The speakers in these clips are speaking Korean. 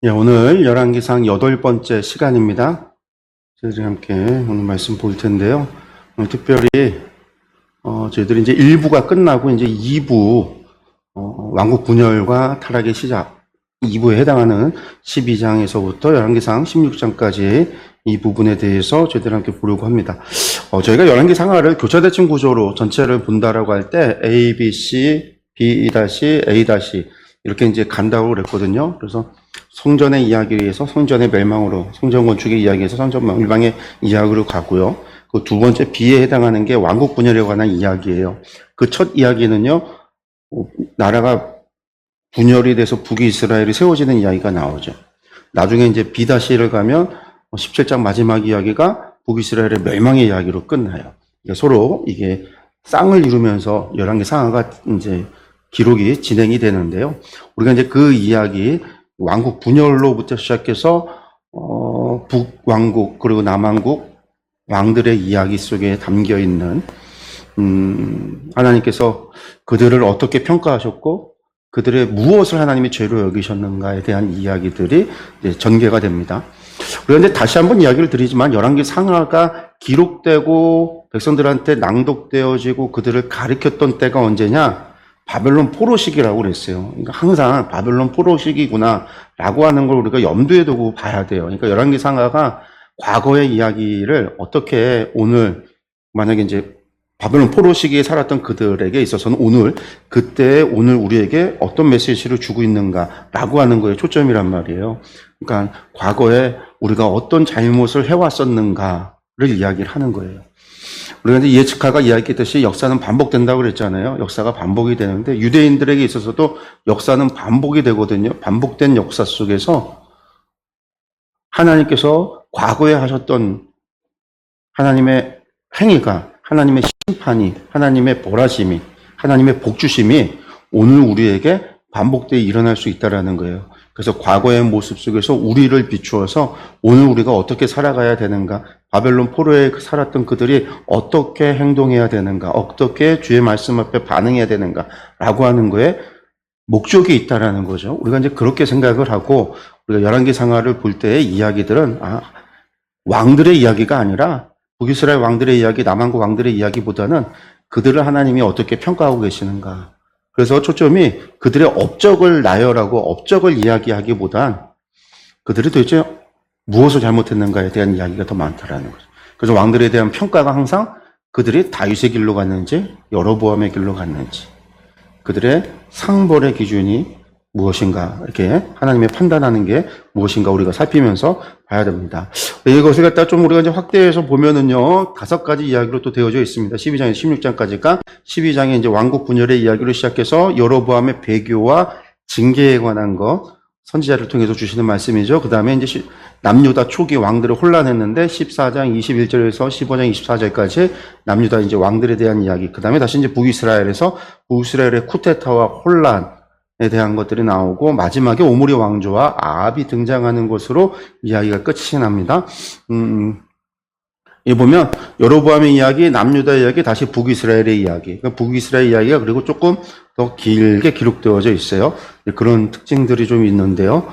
예, 오늘 열왕기상 8번째 시간입니다. 저희들이 함께 오늘 말씀 볼 텐데요. 오늘 특별히 저희들이 이제 1부가 끝나고 이제 2부 왕국 분열과 타락의 시작 2부에 해당하는 12장에서부터 열왕기상 16장까지 이 부분에 대해서 저희들이 함께 보려고 합니다. 저희가 열왕기상하를 교차대칭 구조로 전체를 본다라고 할 때 A, B, C, B-A- 이렇게 이제 간다고 그랬거든요. 그래서 성전의 이야기에서 성전의 멸망으로, 성전 건축의 이야기에서 성전 멸망의 이야기로 가고요. 그 두 번째 B에 해당하는 게 왕국 분열에 관한 이야기예요. 그 첫 이야기는요, 나라가 분열이 돼서 북이스라엘이 세워지는 이야기가 나오죠. 나중에 이제 B-를 가면 17장 마지막 이야기가 북이스라엘의 멸망의 이야기로 끝나요. 서로 이게 쌍을 이루면서 열왕기상하가 이제 기록이 진행이 되는데요. 우리가 이제 그 이야기 왕국 분열로부터 시작해서 북왕국 그리고 남왕국 왕들의 이야기 속에 담겨 있는 하나님께서 그들을 어떻게 평가하셨고 그들의 무엇을 하나님이 죄로 여기셨는가에 대한 이야기들이 이제 전개가 됩니다. 그런데 다시 한번 이야기를 드리지만 열왕기 상하가 기록되고 백성들한테 낭독되어지고 그들을 가르쳤던 때가 언제냐? 바벨론 포로 시기라고 그랬어요. 그러니까 항상 바벨론 포로 시기구나라고 하는 걸 우리가 염두에 두고 봐야 돼요. 그러니까 열왕기 상하가 과거의 이야기를 어떻게 오늘 만약에 이제 바벨론 포로 시기에 살았던 그들에게 있어서는 오늘 그때 오늘 우리에게 어떤 메시지를 주고 있는가라고 하는 거에 초점이란 말이에요. 그러니까 과거에 우리가 어떤 잘못을 해왔었는가를 이야기를 하는 거예요. 우리가 이제 예측하가 이야기했듯이 역사는 반복된다고 그랬잖아요. 역사가 반복이 되는데 유대인들에게 있어서도 역사는 반복이 되거든요. 반복된 역사 속에서 하나님께서 과거에 하셨던 하나님의 행위가 하나님의 심판이 하나님의 보라심이 하나님의 복주심이 오늘 우리에게 반복되어 일어날 수 있다는 거예요. 그래서 과거의 모습 속에서 우리를 비추어서 오늘 우리가 어떻게 살아가야 되는가, 바벨론 포로에 살았던 그들이 어떻게 행동해야 되는가, 어떻게 주의 말씀 앞에 반응해야 되는가라고 하는 거에 목적이 있다라는 거죠. 우리가 이제 그렇게 생각을 하고 우리가 열왕기 상하를 볼 때의 이야기들은 왕들의 이야기가 아니라 북이스라엘 왕들의 이야기, 남왕국 왕들의 이야기보다는 그들을 하나님이 어떻게 평가하고 계시는가. 그래서 초점이 그들의 업적을 나열하고 업적을 이야기하기보단 그들이 도대체 무엇을 잘못했는가에 대한 이야기가 더 많다라는 거죠. 그래서 왕들에 대한 평가가 항상 그들이 다윗의 길로 갔는지 여로보암의 길로 갔는지 그들의 상벌의 기준이 무엇인가 이렇게 하나님의 판단하는 게 무엇인가 우리가 살피면서 봐야 됩니다. 이것을 갖다 좀 우리가 이제 확대해서 보면은요 5가지 이야기로 또 되어져 있습니다. 12장에서 16장까지가 12장에 이제 왕국 분열의 이야기로 시작해서 여로보암의 배교와 징계에 관한 것 선지자를 통해서 주시는 말씀이죠. 그 다음에 이제 남유다 초기 왕들을 혼란했는데 14장 21절에서 15장 24절까지 남유다 이제 왕들에 대한 이야기. 그 다음에 다시 이제 북이스라엘에서 북이스라엘의 쿠데타와 혼란에 대한 것들이 나오고 마지막에 오므리 왕조와 아합이 등장하는 것으로 이야기가 끝이 납니다. 이 보면 여로보암의 이야기, 남유다의 이야기, 다시 북이스라엘의 이야기. 그러니까 북이스라엘 이야기가 그리고 조금 더 길게 기록되어져 있어요. 그런 특징들이 좀 있는데요.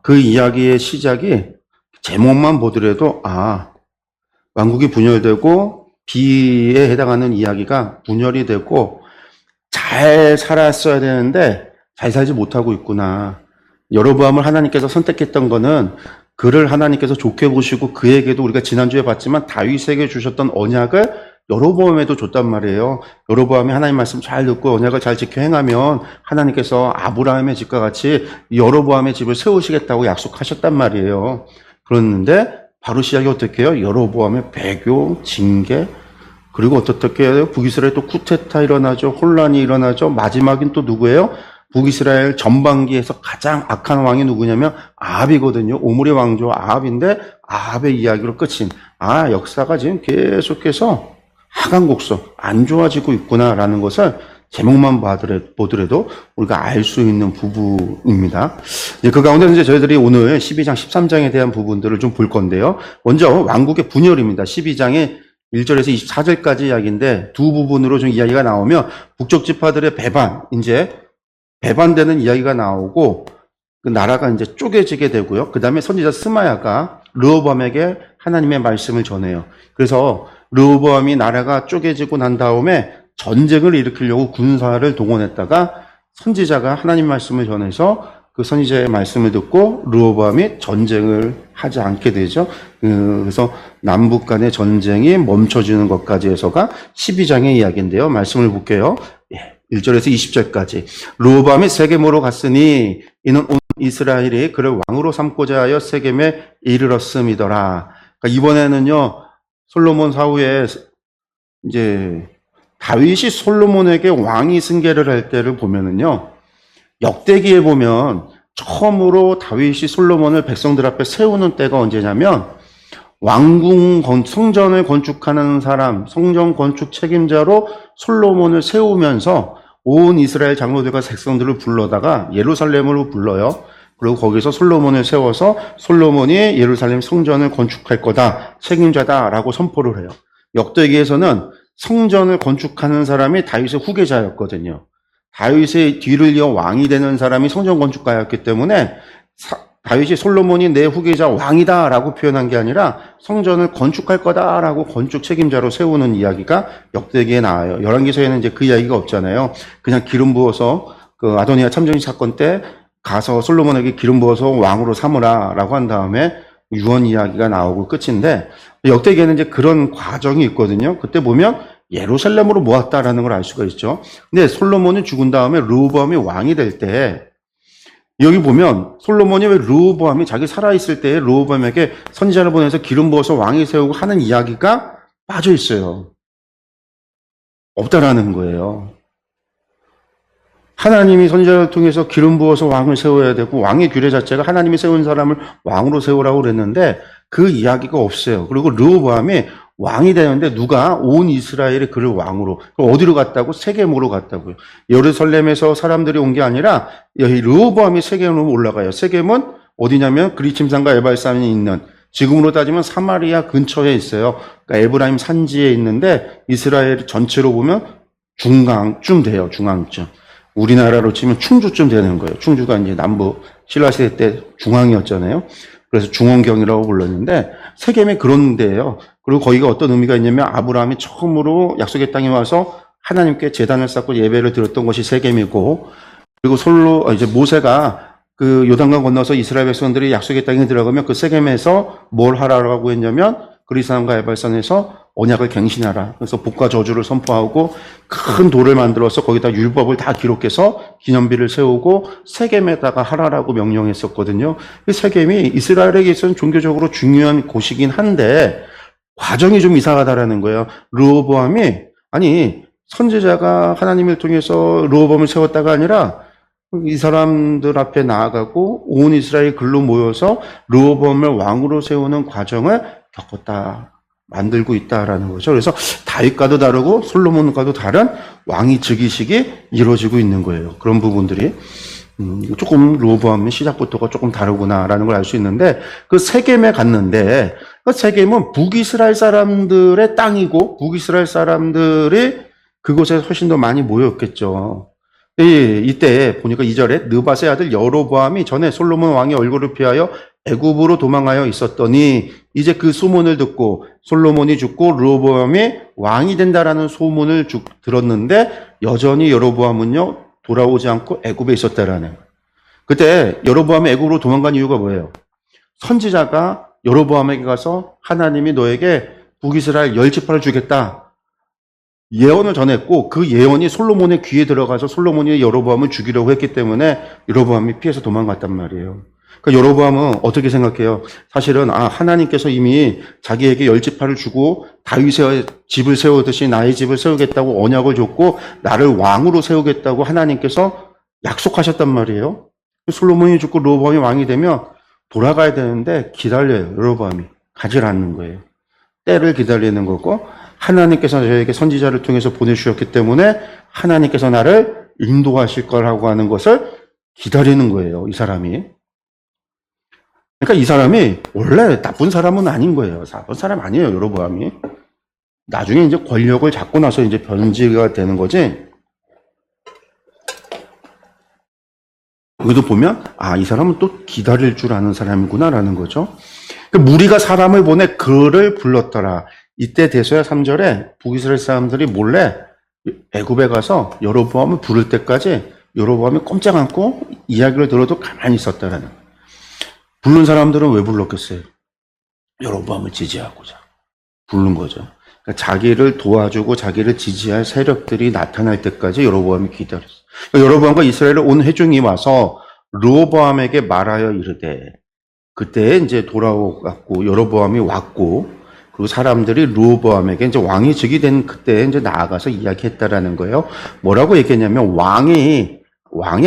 그 이야기의 시작이 제목만 보더라도 왕국이 분열되고 비에 해당하는 이야기가 분열이 되고 잘 살았어야 되는데 잘 살지 못하고 있구나. 여로보암을 하나님께서 선택했던 거는 그를 하나님께서 좋게 보시고 그에게도 우리가 지난주에 봤지만 다윗에게 주셨던 언약을 여로보암에도 줬단 말이에요. 여로보암이 하나님 말씀 잘 듣고 언약을 잘 지켜 행하면 하나님께서 아브라함의 집과 같이 여로보암의 집을 세우시겠다고 약속하셨단 말이에요. 그랬는데 바로 시작이 어떻게 해요? 여로보암의 배교, 징계, 그리고 어떻게 해요? 북이스라엘 또 쿠데타 일어나죠. 혼란이 일어나죠. 마지막인 또 누구예요? 북이스라엘 전반기에서 가장 악한 왕이 누구냐면 아합이거든요. 오므리 왕조 아합인데 아합의 이야기로 끝인 역사가 지금 계속해서 하강곡소 안 좋아지고 있구나라는 것을 제목만 보더라도 우리가 알 수 있는 부분입니다. 그 가운데 이제 저희들이 오늘 12장 13장에 대한 부분들을 좀 볼 건데요. 먼저 왕국의 분열입니다. 12장에 1절에서 24절까지 이야기인데 두 부분으로 좀 이야기가 나오면 북쪽 지파들의 배반, 이제 배반되는 이야기가 나오고 그 나라가 이제 쪼개지게 되고요. 그 다음에 선지자 스마야가 르호보암에게 하나님의 말씀을 전해요. 그래서 르호보암이 나라가 쪼개지고 난 다음에 전쟁을 일으키려고 군사를 동원했다가 선지자가 하나님 말씀을 전해서 그 선지자의 말씀을 듣고 르호보암이 전쟁을 하지 않게 되죠. 그래서 남북 간의 전쟁이 멈춰지는 것까지 해서가 12장의 이야기인데요. 말씀을 볼게요. 1절에서 20절까지. 르호보암이 세겜으로 갔으니 이는 온 이스라엘이 그를 왕으로 삼고자 하여 세겜에 이르렀음이더라. 그러니까 이번에는요, 솔로몬 사후에 이제 다윗이 솔로몬에게 왕위 승계를 할 때를 보면은요, 역대기에 보면 처음으로 다윗이 솔로몬을 백성들 앞에 세우는 때가 언제냐면 왕궁 성전을 건축하는 사람, 성전 건축 책임자로 솔로몬을 세우면서 온 이스라엘 장로들과 백성들을 불러다가 예루살렘으로 불러요. 그리고 거기서 솔로몬을 세워서 솔로몬이 예루살렘 성전을 건축할 거다, 책임자다라고 선포를 해요. 역대기에서는 성전을 건축하는 사람이 다윗의 후계자였거든요. 다윗의 뒤를 이어 왕이 되는 사람이 성전 건축가였기 때문에 다윗이 솔로몬이 내 후계자 왕이다라고 표현한 게 아니라 성전을 건축할 거다라고 건축 책임자로 세우는 이야기가 역대기에 나와요. 열왕기서에는 이제 그 이야기가 없잖아요. 그냥 기름 부어서 그 아도니아 참전식 사건 때 가서 솔로몬에게 기름 부어서 왕으로 삼으라라고 한 다음에 유언 이야기가 나오고 끝인데, 역대기에는 이제 그런 과정이 있거든요. 그때 보면 예루살렘으로 모았다라는 걸 알 수가 있죠. 근데 솔로몬이 죽은 다음에 르호보암이 왕이 될 때, 여기 보면 솔로몬이 왜 르호보암이 자기 살아있을 때에 르호보암에게 선지자를 보내서 기름 부어서 왕이 세우고 하는 이야기가 빠져 있어요. 없다라는 거예요. 하나님이 선지자를 통해서 기름 부어서 왕을 세워야 되고, 왕의 규례 자체가 하나님이 세운 사람을 왕으로 세우라고 그랬는데 그 이야기가 없어요. 그리고 르호보암이 왕이 되는데 누가 온 이스라엘이 그를 왕으로, 어디로 갔다고? 세겜으로 갔다고요. 예루살렘에서 사람들이 온 게 아니라 르호보암이 세겜으로 올라가요. 세겜은 어디냐면 그리침산과 에발산이 있는, 지금으로 따지면 사마리아 근처에 있어요. 그러니까 에브라임 산지에 있는데 이스라엘 전체로 보면 중앙쯤 돼요. 중앙쯤. 우리나라로 치면 충주쯤 되는 거예요. 충주가 이제 남부 신라시대 때 중앙이었잖아요. 그래서 중원경이라고 불렀는데 세겜이 그런 데예요. 그리고 거기가 어떤 의미가 있냐면 아브라함이 처음으로 약속의 땅에 와서 하나님께 제단을 쌓고 예배를 드렸던 것이 세겜이고, 그리고 이제 모세가 그 요단강 건너서 이스라엘 백성들이 약속의 땅에 들어가면 그 세겜에서 뭘 하라고 했냐면 그리스산과 에발산에서 언약을 갱신하라. 그래서 복과 저주를 선포하고 큰 돌을 만들어서 거기다 율법을 다 기록해서 기념비를 세우고 세겜에다가 하라라고 명령했었거든요. 세겜이 이스라엘에게 있어서는 종교적으로 중요한 곳이긴 한데 과정이 좀 이상하다라는 거예요. 르호보암이, 아니 선지자가 하나님을 통해서 르호보암을 세웠다가 아니라 이 사람들 앞에 나아가고 온 이스라엘 글로 모여서 르호보암을 왕으로 세우는 과정을 겪었다, 만들고 있다라는 거죠. 그래서 다윗과도 다르고 솔로몬과도 다른 왕위 즉위식이 이루어지고 있는 거예요. 그런 부분들이 조금 르호보암의 시작부터가 조금 다르구나라는 걸 알 수 있는데, 그 세겜에 갔는데 그 세겜은 북이스라엘 사람들의 땅이고 북이스라엘 사람들이 그곳에 훨씬 더 많이 모였겠죠. 이때 보니까 2절에 느밧의 아들 여로보암이 전에 솔로몬 왕의 얼굴을 피하여 애굽으로 도망하여 있었더니 이제 그 소문을 듣고 솔로몬이 죽고 르호보암이 왕이 된다라는 소문을 들었는데 여전히 여로보암은요 돌아오지 않고 애굽에 있었다라는. 그때 여로보암이 애굽으로 도망간 이유가 뭐예요? 선지자가 여로보암에게 가서 하나님이 너에게 북이스라엘 10지파를 주겠다 예언을 전했고, 그 예언이 솔로몬의 귀에 들어가서 솔로몬이 여로보암을 죽이려고 했기 때문에 여로보암이 피해서 도망갔단 말이에요. 그러니까 여로보암은 어떻게 생각해요? 사실은 하나님께서 이미 자기에게 10지파를 주고 다윗의 집을 세우듯이 나의 집을 세우겠다고 언약을 줬고 나를 왕으로 세우겠다고 하나님께서 약속하셨단 말이에요. 솔로몬이 죽고 르호보암이 왕이 되면 돌아가야 되는데 기다려요. 여로보암이 가지 않는 거예요. 때를 기다리는 거고, 하나님께서 저에게 선지자를 통해서 보내주셨기 때문에 하나님께서 나를 인도하실 거라고 하는 것을 기다리는 거예요, 이 사람이. 그러니까 이 사람이 원래 나쁜 사람은 아닌 거예요. 나쁜 사람 아니에요, 여로보암이. 나중에 이제 권력을 잡고 나서 이제 변지가 되는 거지. 여기도 보면 이 사람은 또 기다릴 줄 아는 사람이구나라는 거죠. 무리가 사람을 보내 그를 불렀더라. 이때 대소야 3절에 북이스라엘 사람들이 몰래 애굽에 가서 여로보암을 부를 때까지 여로보암이 꼼짝 않고 이야기를 들어도 가만히 있었다라는. 부른 사람들은 왜 불렀겠어요? 여로보암을 지지하고자 부른 거죠. 그러니까 자기를 도와주고 자기를 지지할 세력들이 나타날 때까지 여로보암이 기다렸어요. 그러니까 여로보암과 이스라엘의 온 회중이 와서 르호보암에게 말하여 이르되, 그때 이제 돌아오고 여로보암이 왔고, 그리고 사람들이 르호보암에게 이제 왕이 즉위된 그때 이제 나아가서 이야기했다라는 거예요. 뭐라고 얘기했냐면 왕의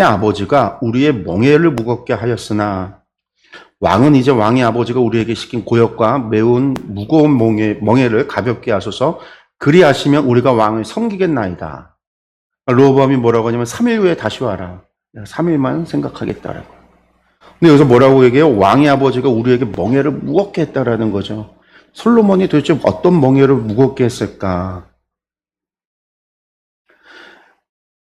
아버지가 우리의 멍에를 무겁게 하였으나, 왕은 이제 왕의 아버지가 우리에게 시킨 고역과 매운 무거운 멍에를 가볍게 하소서. 그리하시면 우리가 왕을 섬기겠나이다. 르호보암이 뭐라고 하냐면 3일 후에 다시 와라. 3일만 생각하겠다라고. 근데 여기서 뭐라고 얘기해요? 왕의 아버지가 우리에게 멍에를 무겁게 했다라는 거죠. 솔로몬이 도대체 어떤 멍에를 무겁게 했을까?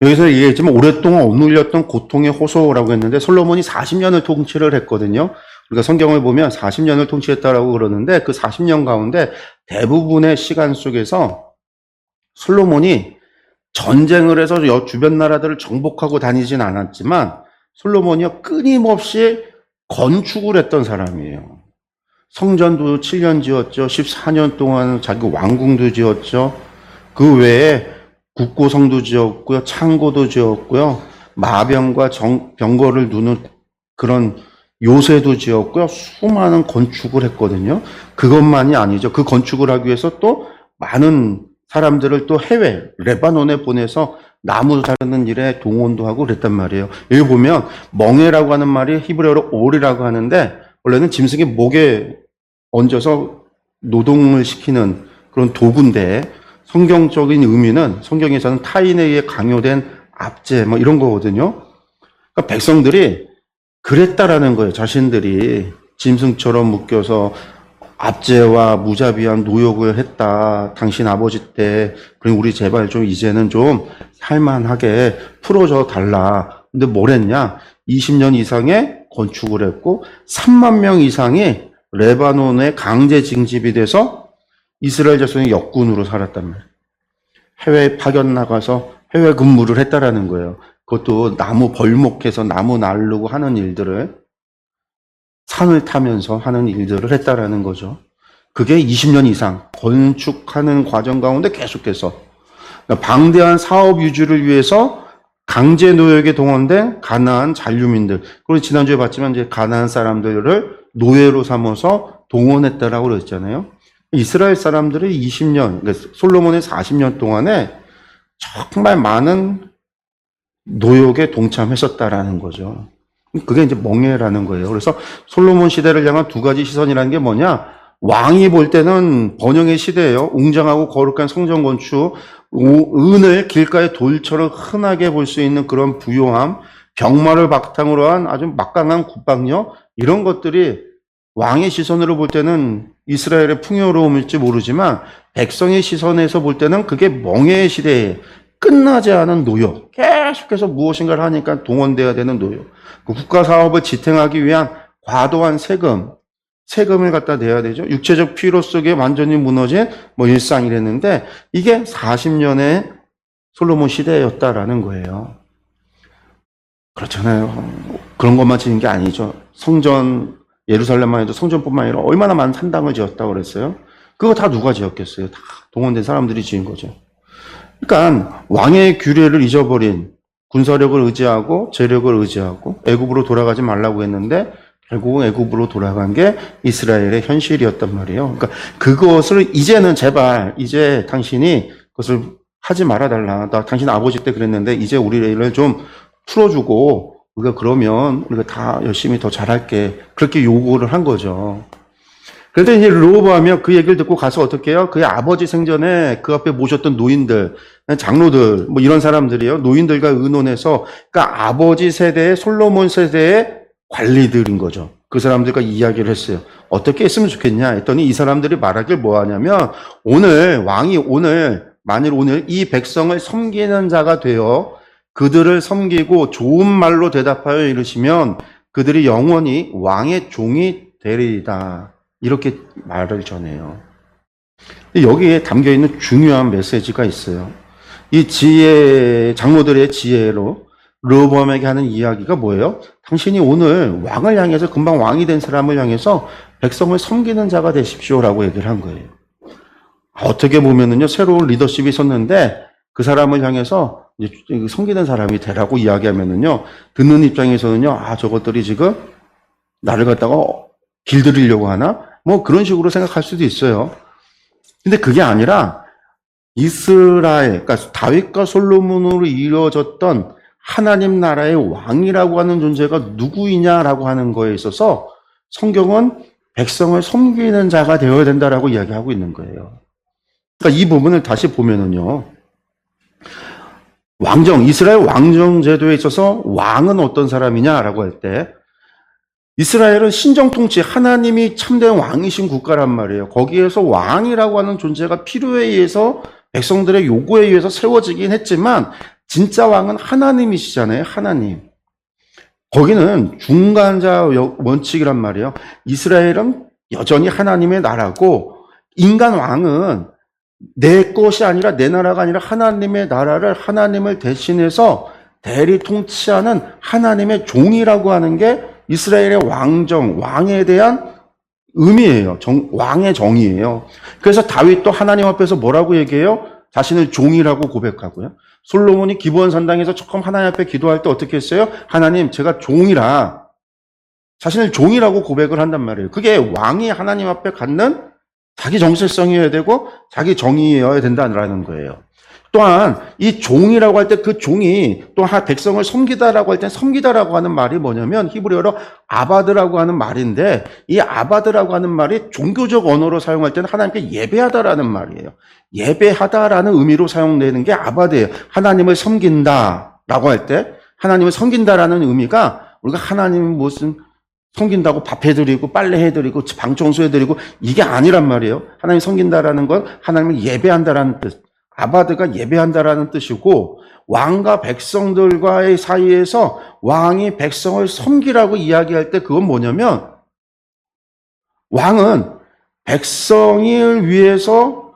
여기서 얘기했지만 오랫동안 억눌렸던 고통의 호소라고 했는데 솔로몬이 40년을 통치를 했거든요. 우리가 성경을 보면 40년을 통치했다라고 그러는데 그 40년 가운데 대부분의 시간 속에서 솔로몬이 전쟁을 해서 주변 나라들을 정복하고 다니진 않았지만 솔로몬이요 끊임없이 건축을 했던 사람이에요. 성전도 7년 지었죠. 14년 동안 자기 왕궁도 지었죠. 그 외에 국고성도 지었고요. 창고도 지었고요. 마병과 병거를 두는 그런 요새도 지었고요. 수많은 건축을 했거든요. 그것만이 아니죠. 그 건축을 하기 위해서 또 많은 사람들을 또 해외, 레바논에 보내서 나무 자르는 일에 동원도 하고 그랬단 말이에요. 여기 보면 멍에라고 하는 말이 히브리어로 올이라고 하는데 원래는 짐승의 목에 얹어서 노동을 시키는 그런 도구인데 성경적인 의미는 성경에서는 타인에 의해 강요된 압제 뭐 이런 거거든요. 그러니까 백성들이 그랬다라는 거예요. 자신들이 짐승처럼 묶여서 압제와 무자비한 노역을 했다. 당신 아버지 때, 그럼 우리 제발 좀 이제는 좀 살만하게 풀어줘 달라. 근데 뭘 했냐? 20년 이상의 건축을 했고 3만 명 이상이 레바논에 강제 징집이 돼서 이스라엘 자손이 역군으로 살았단 말이에요. 해외에 파견 나가서 해외 근무를 했다라는 거예요. 그것도 나무 벌목해서 나무 나르고 하는 일들을 산을 타면서 하는 일들을 했다라는 거죠. 그게 20년 이상 건축하는 과정 가운데 계속해서 그러니까 방대한 사업 유지를 위해서 강제 노역에 동원된 가나안 잔류민들. 그리고 지난주에 봤지만 이제 가나안 사람들을 노예로 삼아서 동원했다라고 그랬잖아요. 이스라엘 사람들이 20년, 그러니까 솔로몬의 40년 동안에 정말 많은 노역에 동참했었다라는 거죠. 그게 이제 멍에라는 거예요. 그래서 솔로몬 시대를 향한 두 가지 시선이라는 게 뭐냐? 왕이 볼 때는 번영의 시대예요. 웅장하고 거룩한 성전 건축, 은을 길가의 돌처럼 흔하게 볼 수 있는 그런 부요함, 병마를 바탕으로 한 아주 막강한 국방력, 이런 것들이 왕의 시선으로 볼 때는 이스라엘의 풍요로움일지 모르지만 백성의 시선에서 볼 때는 그게 멍에의 시대에 끝나지 않은 노역, 계속해서 무엇인가를 하니까 동원돼야 되는 노역, 그 국가 사업을 지탱하기 위한 과도한 세금을 갖다 내야 되죠. 육체적 피로 속에 완전히 무너진 일상이랬는데 이게 40년의 솔로몬 시대였다라는 거예요. 그렇잖아요. 그런 것만 지은 게 아니죠. 성전, 예루살렘만 해도 성전뿐만 아니라 얼마나 많은 산당을 지었다고 그랬어요. 그거 다 누가 지었겠어요? 다 동원된 사람들이 지은 거죠. 그러니까 왕의 규례를 잊어버린, 군사력을 의지하고 재력을 의지하고 애굽으로 돌아가지 말라고 했는데 결국은 애굽으로 돌아간 게 이스라엘의 현실이었단 말이에요. 그러니까 그것을 이제는 제발 이제 당신이 그것을 하지 말아달라. 나 당신 아버지 때 그랬는데 이제 우리를 좀 풀어주고 우리가 그러면 우리가 다 열심히 더 잘할게. 그렇게 요구를 한 거죠. 그런데 이제 르호보암이 그 얘기를 듣고 가서 어떻게 해요? 그의 아버지 생전에 그 앞에 모셨던 노인들, 장로들, 뭐 이런 사람들이요. 노인들과 의논해서 그러니까 아버지 세대의 솔로몬 세대의 관리들인 거죠. 그 사람들과 이야기를 했어요. 어떻게 했으면 좋겠냐 했더니 이 사람들이 말하길 뭐 하냐면 왕이 만일 오늘 이 백성을 섬기는 자가 되어 그들을 섬기고 좋은 말로 대답하여 이르시면 그들이 영원히 왕의 종이 되리이다. 이렇게 말을 전해요. 여기에 담겨있는 중요한 메시지가 있어요. 이 장로들의 지혜로 르호보암에게 하는 이야기가 뭐예요? 당신이 오늘 왕을 향해서, 금방 왕이 된 사람을 향해서 백성을 섬기는 자가 되십시오라고 얘기를 한 거예요. 어떻게 보면은요, 새로운 리더십이 섰는데 그 사람을 향해서 섬기는 사람이 되라고 이야기하면은요, 듣는 입장에서는요, 저것들이 지금 나를 갖다가 길들이려고 하나? 뭐 그런 식으로 생각할 수도 있어요. 근데 그게 아니라 이스라엘, 그러니까 다윗과 솔로몬으로 이루어졌던 하나님 나라의 왕이라고 하는 존재가 누구이냐라고 하는 거에 있어서 성경은 백성을 섬기는 자가 되어야 된다라고 이야기하고 있는 거예요. 그러니까 이 부분을 다시 보면은요, 이스라엘 왕정 제도에 있어서 왕은 어떤 사람이냐라고 할 때, 이스라엘은 신정 통치, 하나님이 참된 왕이신 국가란 말이에요. 거기에서 왕이라고 하는 존재가 필요에 의해서 백성들의 요구에 의해서 세워지긴 했지만 진짜 왕은 하나님이시잖아요. 하나님. 거기는 중간자 원칙이란 말이에요. 이스라엘은 여전히 하나님의 나라고 인간 왕은 내 것이 아니라, 내 나라가 아니라 하나님의 나라를, 하나님을 대신해서 대리 통치하는 하나님의 종이라고 하는 게 이스라엘의 왕에 대한 의미예요. 왕의 정의예요. 그래서 다윗도 하나님 앞에서 뭐라고 얘기해요? 자신을 종이라고 고백하고요. 솔로몬이 기브온 산당에서 처음 하나님 앞에 기도할 때 어떻게 했어요? 하나님, 제가 종이라, 자신을 종이라고 고백을 한단 말이에요. 그게 왕이 하나님 앞에 갖는 자기 정체성이어야 되고 자기 정의여야 된다는 거예요. 또한 이 종이라고 할 때 그 종이 또 백성을 섬기다라고 할 때 섬기다라고 하는 말이 뭐냐면 히브리어로 아바드라고 하는 말인데, 이 아바드라고 하는 말이 종교적 언어로 사용할 때는 하나님께 예배하다라는 말이에요. 예배하다라는 의미로 사용되는 게 아바드예요. 하나님을 섬긴다라고 할 때, 하나님을 섬긴다라는 의미가 우리가 하나님 무슨 섬긴다고 밥 해드리고 빨래 해드리고 방 청소해드리고 이게 아니란 말이에요. 하나님 섬긴다라는 건 하나님을 예배한다라는 뜻. 아바드가 예배한다라는 뜻이고, 왕과 백성들과의 사이에서 왕이 백성을 섬기라고 이야기할 때 그건 뭐냐면, 왕은 백성을 위해서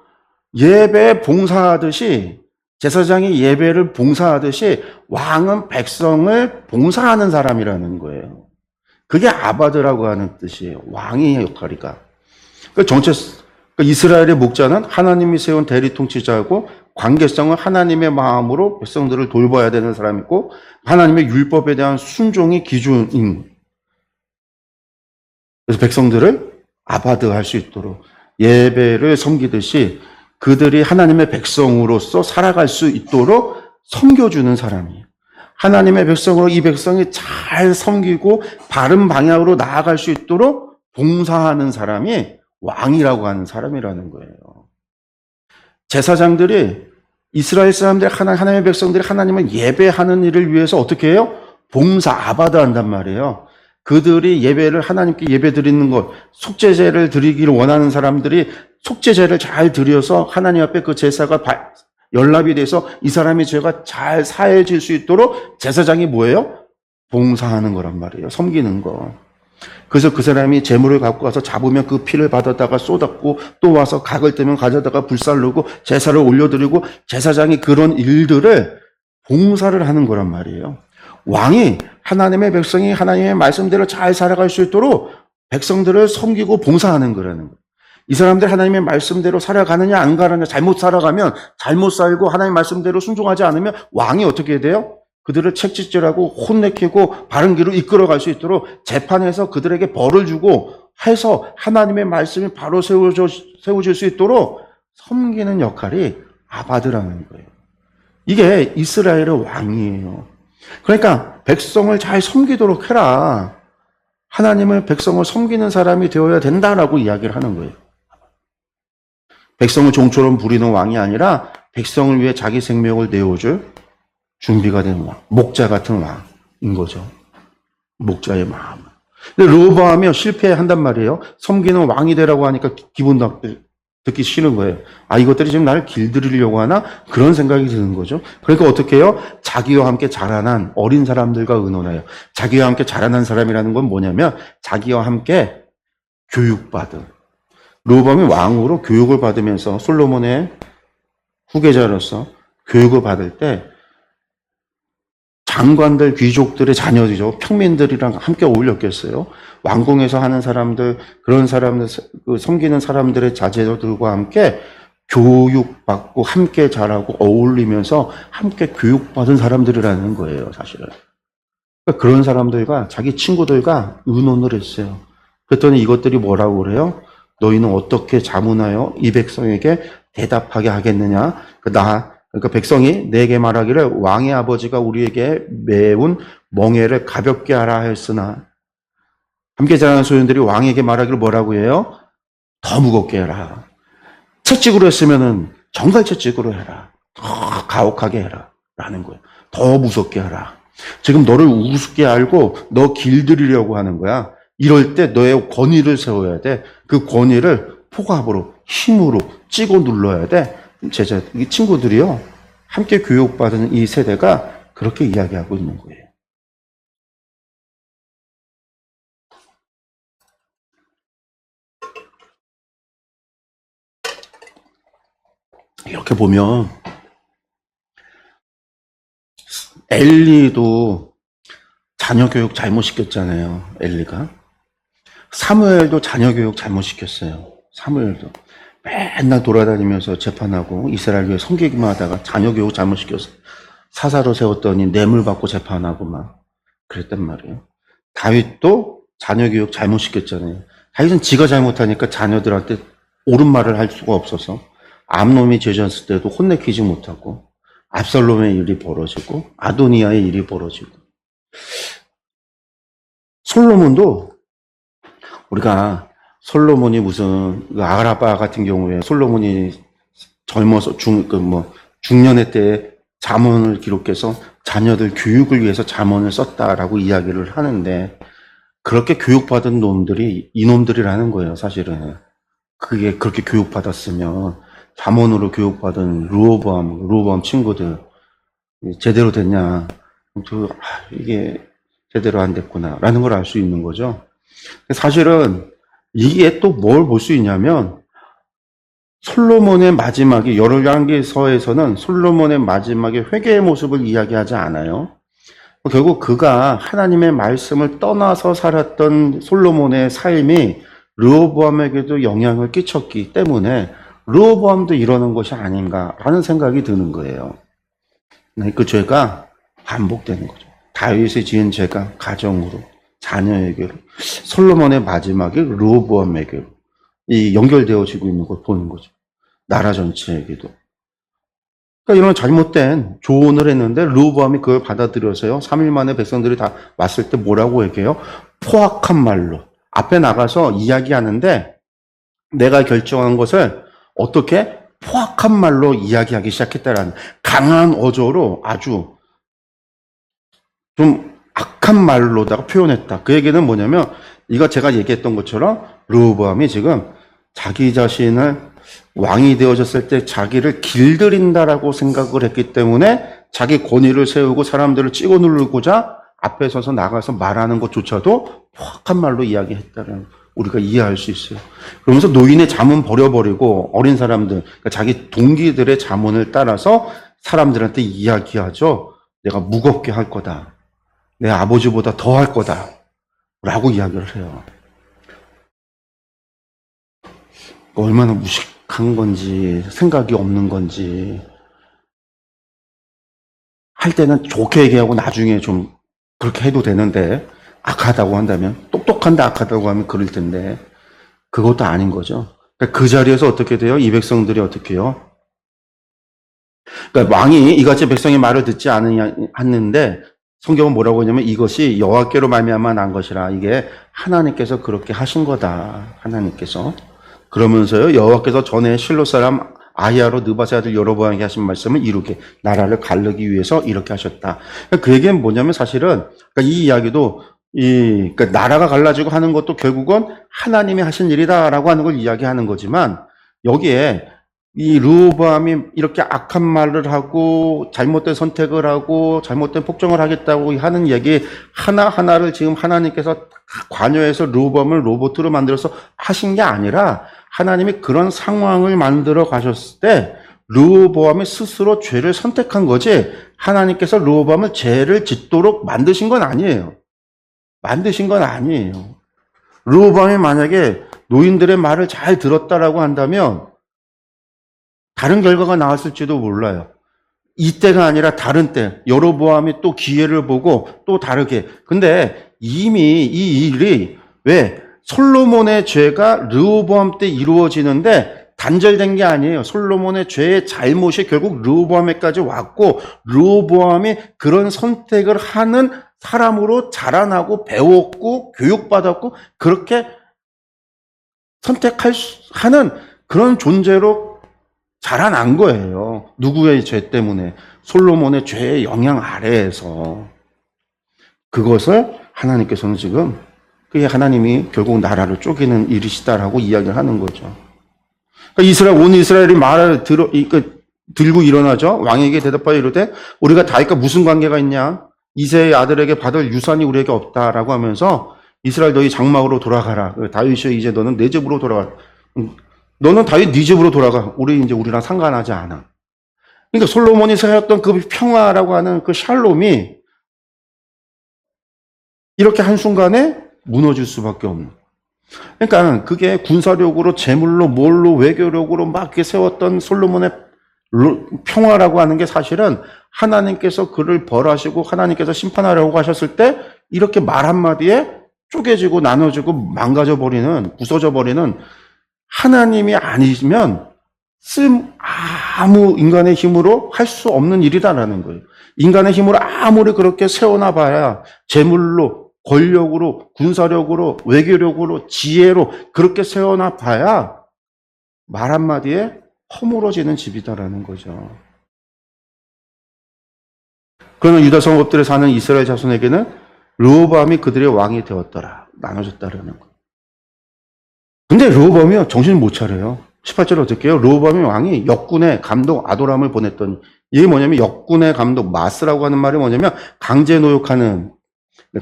예배 봉사하듯이, 제사장이 예배를 봉사하듯이 왕은 백성을 봉사하는 사람이라는 거예요. 그게 아바드라고 하는 뜻이에요. 왕의 역할이가. 이스라엘의 목자는 하나님이 세운 대리 통치자고, 관계성은 하나님의 마음으로 백성들을 돌봐야 되는 사람이고, 하나님의 율법에 대한 순종이 기준인. 그래서 백성들을 아바드할 수 있도록 예배를 섬기듯이 그들이 하나님의 백성으로서 살아갈 수 있도록 섬겨주는 사람이에요. 하나님의 백성으로 이 백성이 잘 섬기고 바른 방향으로 나아갈 수 있도록 봉사하는 사람이 왕이라고 하는 사람이라는 거예요. 제사장들이, 이스라엘 사람들이, 하나님의 백성들이 하나님을 예배하는 일을 위해서 어떻게 해요? 봉사, 아바드 한단 말이에요. 그들이 예배를, 하나님께 예배 드리는 것, 속죄제를 드리기를 원하는 사람들이 속죄제를 잘 드려서 하나님 앞에 그 제사가 연락이 돼서 이 사람의 죄가 잘 사해질 수 있도록 제사장이 뭐예요? 봉사하는 거란 말이에요. 섬기는 거. 그래서 그 사람이 재물을 갖고 와서 잡으면 그 피를 받았다가 쏟았고, 또 와서 각을 뜨면 가져다가 불살르고 제사를 올려드리고, 제사장이 그런 일들을 봉사를 하는 거란 말이에요. 왕이 하나님의 백성이 하나님의 말씀대로 잘 살아갈 수 있도록 백성들을 섬기고 봉사하는 거라는 거예요. 이 사람들 하나님의 말씀대로 살아가느냐 안 가느냐, 잘못 살아가면 잘못 살고 하나님의 말씀대로 순종하지 않으면 왕이 어떻게 돼요? 그들을 책짓질하고 혼내키고 바른 길로 이끌어갈 수 있도록 재판에서 그들에게 벌을 주고 해서 하나님의 말씀이 바로 세워질 수 있도록 섬기는 역할이 아바드라는 거예요. 이게 이스라엘의 왕이에요. 그러니까 백성을 잘 섬기도록 해라. 하나님을, 백성을 섬기는 사람이 되어야 된다라고 이야기를 하는 거예요. 백성을 종처럼 부리는 왕이 아니라 백성을 위해 자기 생명을 내어줄 준비가 된 왕, 목자 같은 왕인 거죠. 목자의 마음. 근데 르호보암이 실패한단 말이에요. 섬기는 왕이 되라고 하니까 기분 나쁘. 듣기 싫은 거예요. 아, 이것들이 지금 나를 길들이려고 하나? 그런 생각이 드는 거죠. 그러니까 어떻게 해요? 자기와 함께 자라난 어린 사람들과 의논해요. 자기와 함께 자라난 사람이라는 건 뭐냐면 자기와 함께 교육받은. 르호보암이 왕으로 교육을 받으면서 솔로몬의 후계자로서 교육을 받을 때 장관들, 귀족들의 자녀들이죠. 평민들이랑 함께 어울렸겠어요. 왕궁에서 하는 사람들, 그런 사람들, 섬기는 사람들의 자제들과 함께 교육받고 함께 자라고 어울리면서 함께 교육받은 사람들이라는 거예요, 사실은. 그러니까 그런 사람들과 자기 친구들과 의논을 했어요. 그랬더니 이것들이 뭐라고 그래요? 너희는 어떻게 자문하여 이 백성에게 대답하게 하겠느냐? 그러니까 백성이 내게 말하기를 왕의 아버지가 우리에게 매운 멍에를 가볍게 하라 했으나 함께 자라는 소년들이 왕에게 말하기를 뭐라고 해요? 더 무겁게 해라. 채찍으로 했으면은 정갈 채찍으로 해라. 더 가혹하게 해라. 라는 거예요. 더 무섭게 하라. 지금 너를 우습게 알고 너 길들이려고 하는 거야. 이럴 때 너의 권위를 세워야 돼. 그 권위를 포갑으로 힘으로 찍어 눌러야 돼. 이 친구들이요. 함께 교육받은 이 세대가 그렇게 이야기하고 있는 거예요. 이렇게 보면 엘리도 자녀 교육 잘못 시켰잖아요. 엘리가. 사무엘도 자녀 교육 잘못 시켰어요. 사무엘도. 맨날 돌아다니면서 재판하고 이스라엘 교회 섬기기만 하다가 자녀 교육 잘못 시켰어요. 사사로 세웠더니 뇌물 받고 재판하고 막 그랬단 말이에요. 다윗도 자녀 교육 잘못 시켰잖아요. 다윗은 지가 잘못하니까 자녀들한테 옳은 말을 할 수가 없어서 암놈이 죄졌을 때도 혼내키지 못하고 압살롬의 일이 벌어지고 아도니아의 일이 벌어지고 솔로몬도 우리가 솔로몬이 무슨 아라바 같은 경우에 솔로몬이 젊어서 중년의 때에 잠언을 기록해서 자녀들 교육을 위해서 잠언을 썼다라고 이야기를 하는데 그렇게 교육받은 놈들이 이놈들이라는 거예요, 사실은. 그게 그렇게 교육받았으면 잠언으로 교육받은 르호보암 친구들 제대로 됐냐? 이게 제대로 안 됐구나라는 걸 알 수 있는 거죠. 사실은 이게 또 뭘 볼 수 있냐면 솔로몬의 마지막에 열왕기서에서는 솔로몬의 마지막에 회개의 모습을 이야기하지 않아요. 결국 그가 하나님의 말씀을 떠나서 살았던 솔로몬의 삶이 르호보암에게도 영향을 끼쳤기 때문에 르호보암도 이러는 것이 아닌가라는 생각이 드는 거예요. 그 죄가 반복되는 거죠. 다윗이 지은 죄가 가정으로, 자녀에게로, 솔로몬의 마지막에 르호보암에게로 이 연결되어지고 있는 걸 보는 거죠. 나라 전체에게도. 그러니까 이런 잘못된 조언을 했는데 르호보암이 그걸 받아들여서요. 3일 만에 백성들이 다 왔을 때 뭐라고 얘기해요? 포악한 말로. 앞에 나가서 이야기하는데 내가 결정한 것을 어떻게 포악한 말로 이야기하기 시작했다라는 강한 어조로 아주 좀 악한 말로다가 표현했다. 그 얘기는 뭐냐면 이거 제가 얘기했던 것처럼 르호보암이 지금 자기 자신을 왕이 되어졌을 때 자기를 길들인다라고 생각을 했기 때문에 자기 권위를 세우고 사람들을 찍어 누르고자 앞에 서서 나가서 말하는 것조차도 포악한 말로 이야기했다는 우리가 이해할 수 있어요. 그러면서 노인의 잠은 버려버리고 어린 사람들, 그러니까 자기 동기들의 잠언을 따라서 사람들한테 이야기하죠. 내가 무겁게 할 거다. 내 아버지보다 더 할 거다. 라고 이야기를 해요. 얼마나 무식한 건지, 생각이 없는 건지, 할 때는 좋게 얘기하고 나중에 좀 그렇게 해도 되는데, 악하다고 한다면, 똑똑한데 악하다고 하면 그럴 텐데, 그것도 아닌 거죠. 그러니까 그 자리에서 어떻게 돼요? 이 백성들이 어떻게 해요? 그러니까 왕이 이같이 백성의 말을 듣지 않는데, 성경은 뭐라고 하냐면 이것이 여호와께로 말미암아 난 것이라. 이게 하나님께서 그렇게 하신 거다. 하나님께서. 그러면서요, 여호와께서 전에 실로 사람 아히야로 느바세 아들 여로보암에게 하신 말씀을 이루게 나라를 가르기 위해서 이렇게 하셨다. 그 얘기는 뭐냐면 사실은 그러니까 이 이야기도 그러니까 나라가 갈라지고 하는 것도 결국은 하나님이 하신 일이다라고 하는 걸 이야기하는 거지만 여기에 이 르호보암이 이렇게 악한 말을 하고 잘못된 선택을 하고 잘못된 폭정을 하겠다고 하는 얘기 하나하나를 지금 하나님께서 관여해서 르호보암을 로봇으로 만들어서 하신 게 아니라 하나님이 그런 상황을 만들어 가셨을 때 르호보암이 스스로 죄를 선택한 거지 하나님께서 르호보암을 죄를 짓도록 만드신 건 아니에요. 만드신 건 아니에요. 르호보암이 만약에 노인들의 말을 잘 들었다라고 한다면 다른 결과가 나왔을지도 몰라요. 이때가 아니라 다른 때 여로보암이 또 기회를 보고 또 다르게. 근데 이미 이 일이 왜 솔로몬의 죄가 르호보암 때 이루어지는데 단절된 게 아니에요. 솔로몬의 죄의 잘못이 결국 르호보암에까지 왔고 르호보암이 그런 선택을 하는 사람으로 자라나고 배웠고 교육받았고 그렇게 하는 그런 존재로 자라난 거예요. 누구의 죄 때문에? 솔로몬의 죄의 영향 아래에서. 그것을 하나님께서는 지금 그게 하나님이 결국 나라를 쪼개는 일이시다라고 이야기를 하는 거죠. 그러니까 온 이스라엘이 말을 들고 일어나죠. 왕에게 대답하여 이르되 우리가 다윗과 무슨 관계가 있냐? 이새의 아들에게 받을 유산이 우리에게 없다라고 하면서 이스라엘 너희 장막으로 돌아가라. 다윗이 이제 너는 내 집으로 돌아가. 너는 다윗 네 집으로 돌아가. 우리랑 상관하지 않아. 그러니까 솔로몬이 세웠던 그 평화라고 하는 그 샬롬이 이렇게 한순간에 무너질 수밖에 없는. 그러니까 그게 군사력으로, 재물로, 뭘로, 외교력으로 막 이렇게 세웠던 솔로몬의 평화라고 하는 게 사실은 하나님께서 그를 벌하시고 하나님께서 심판하려고 하셨을 때 이렇게 말 한마디에 쪼개지고 나눠지고 망가져버리는, 부서져버리는 하나님이 아니면 아무 인간의 힘으로 할 수 없는 일이다라는 거예요. 인간의 힘으로 아무리 그렇게 세워놔봐야 재물로, 권력으로, 군사력으로, 외교력으로, 지혜로 그렇게 세워놔봐야 말 한마디에 허물어지는 집이다라는 거죠. 그러나 유다 성읍들에 사는 이스라엘 자손에게는 르호보암이 그들의 왕이 되었더라. 나눠졌다라는 거예요. 근데 르호보암이 정신을 못 차려요. 18절 어떻게 해요? 르호보암이 왕이 역군의 감독 아도람을 보냈더니 이게 뭐냐면 역군의 감독 마스라고 하는 말이 뭐냐면 강제 노역하는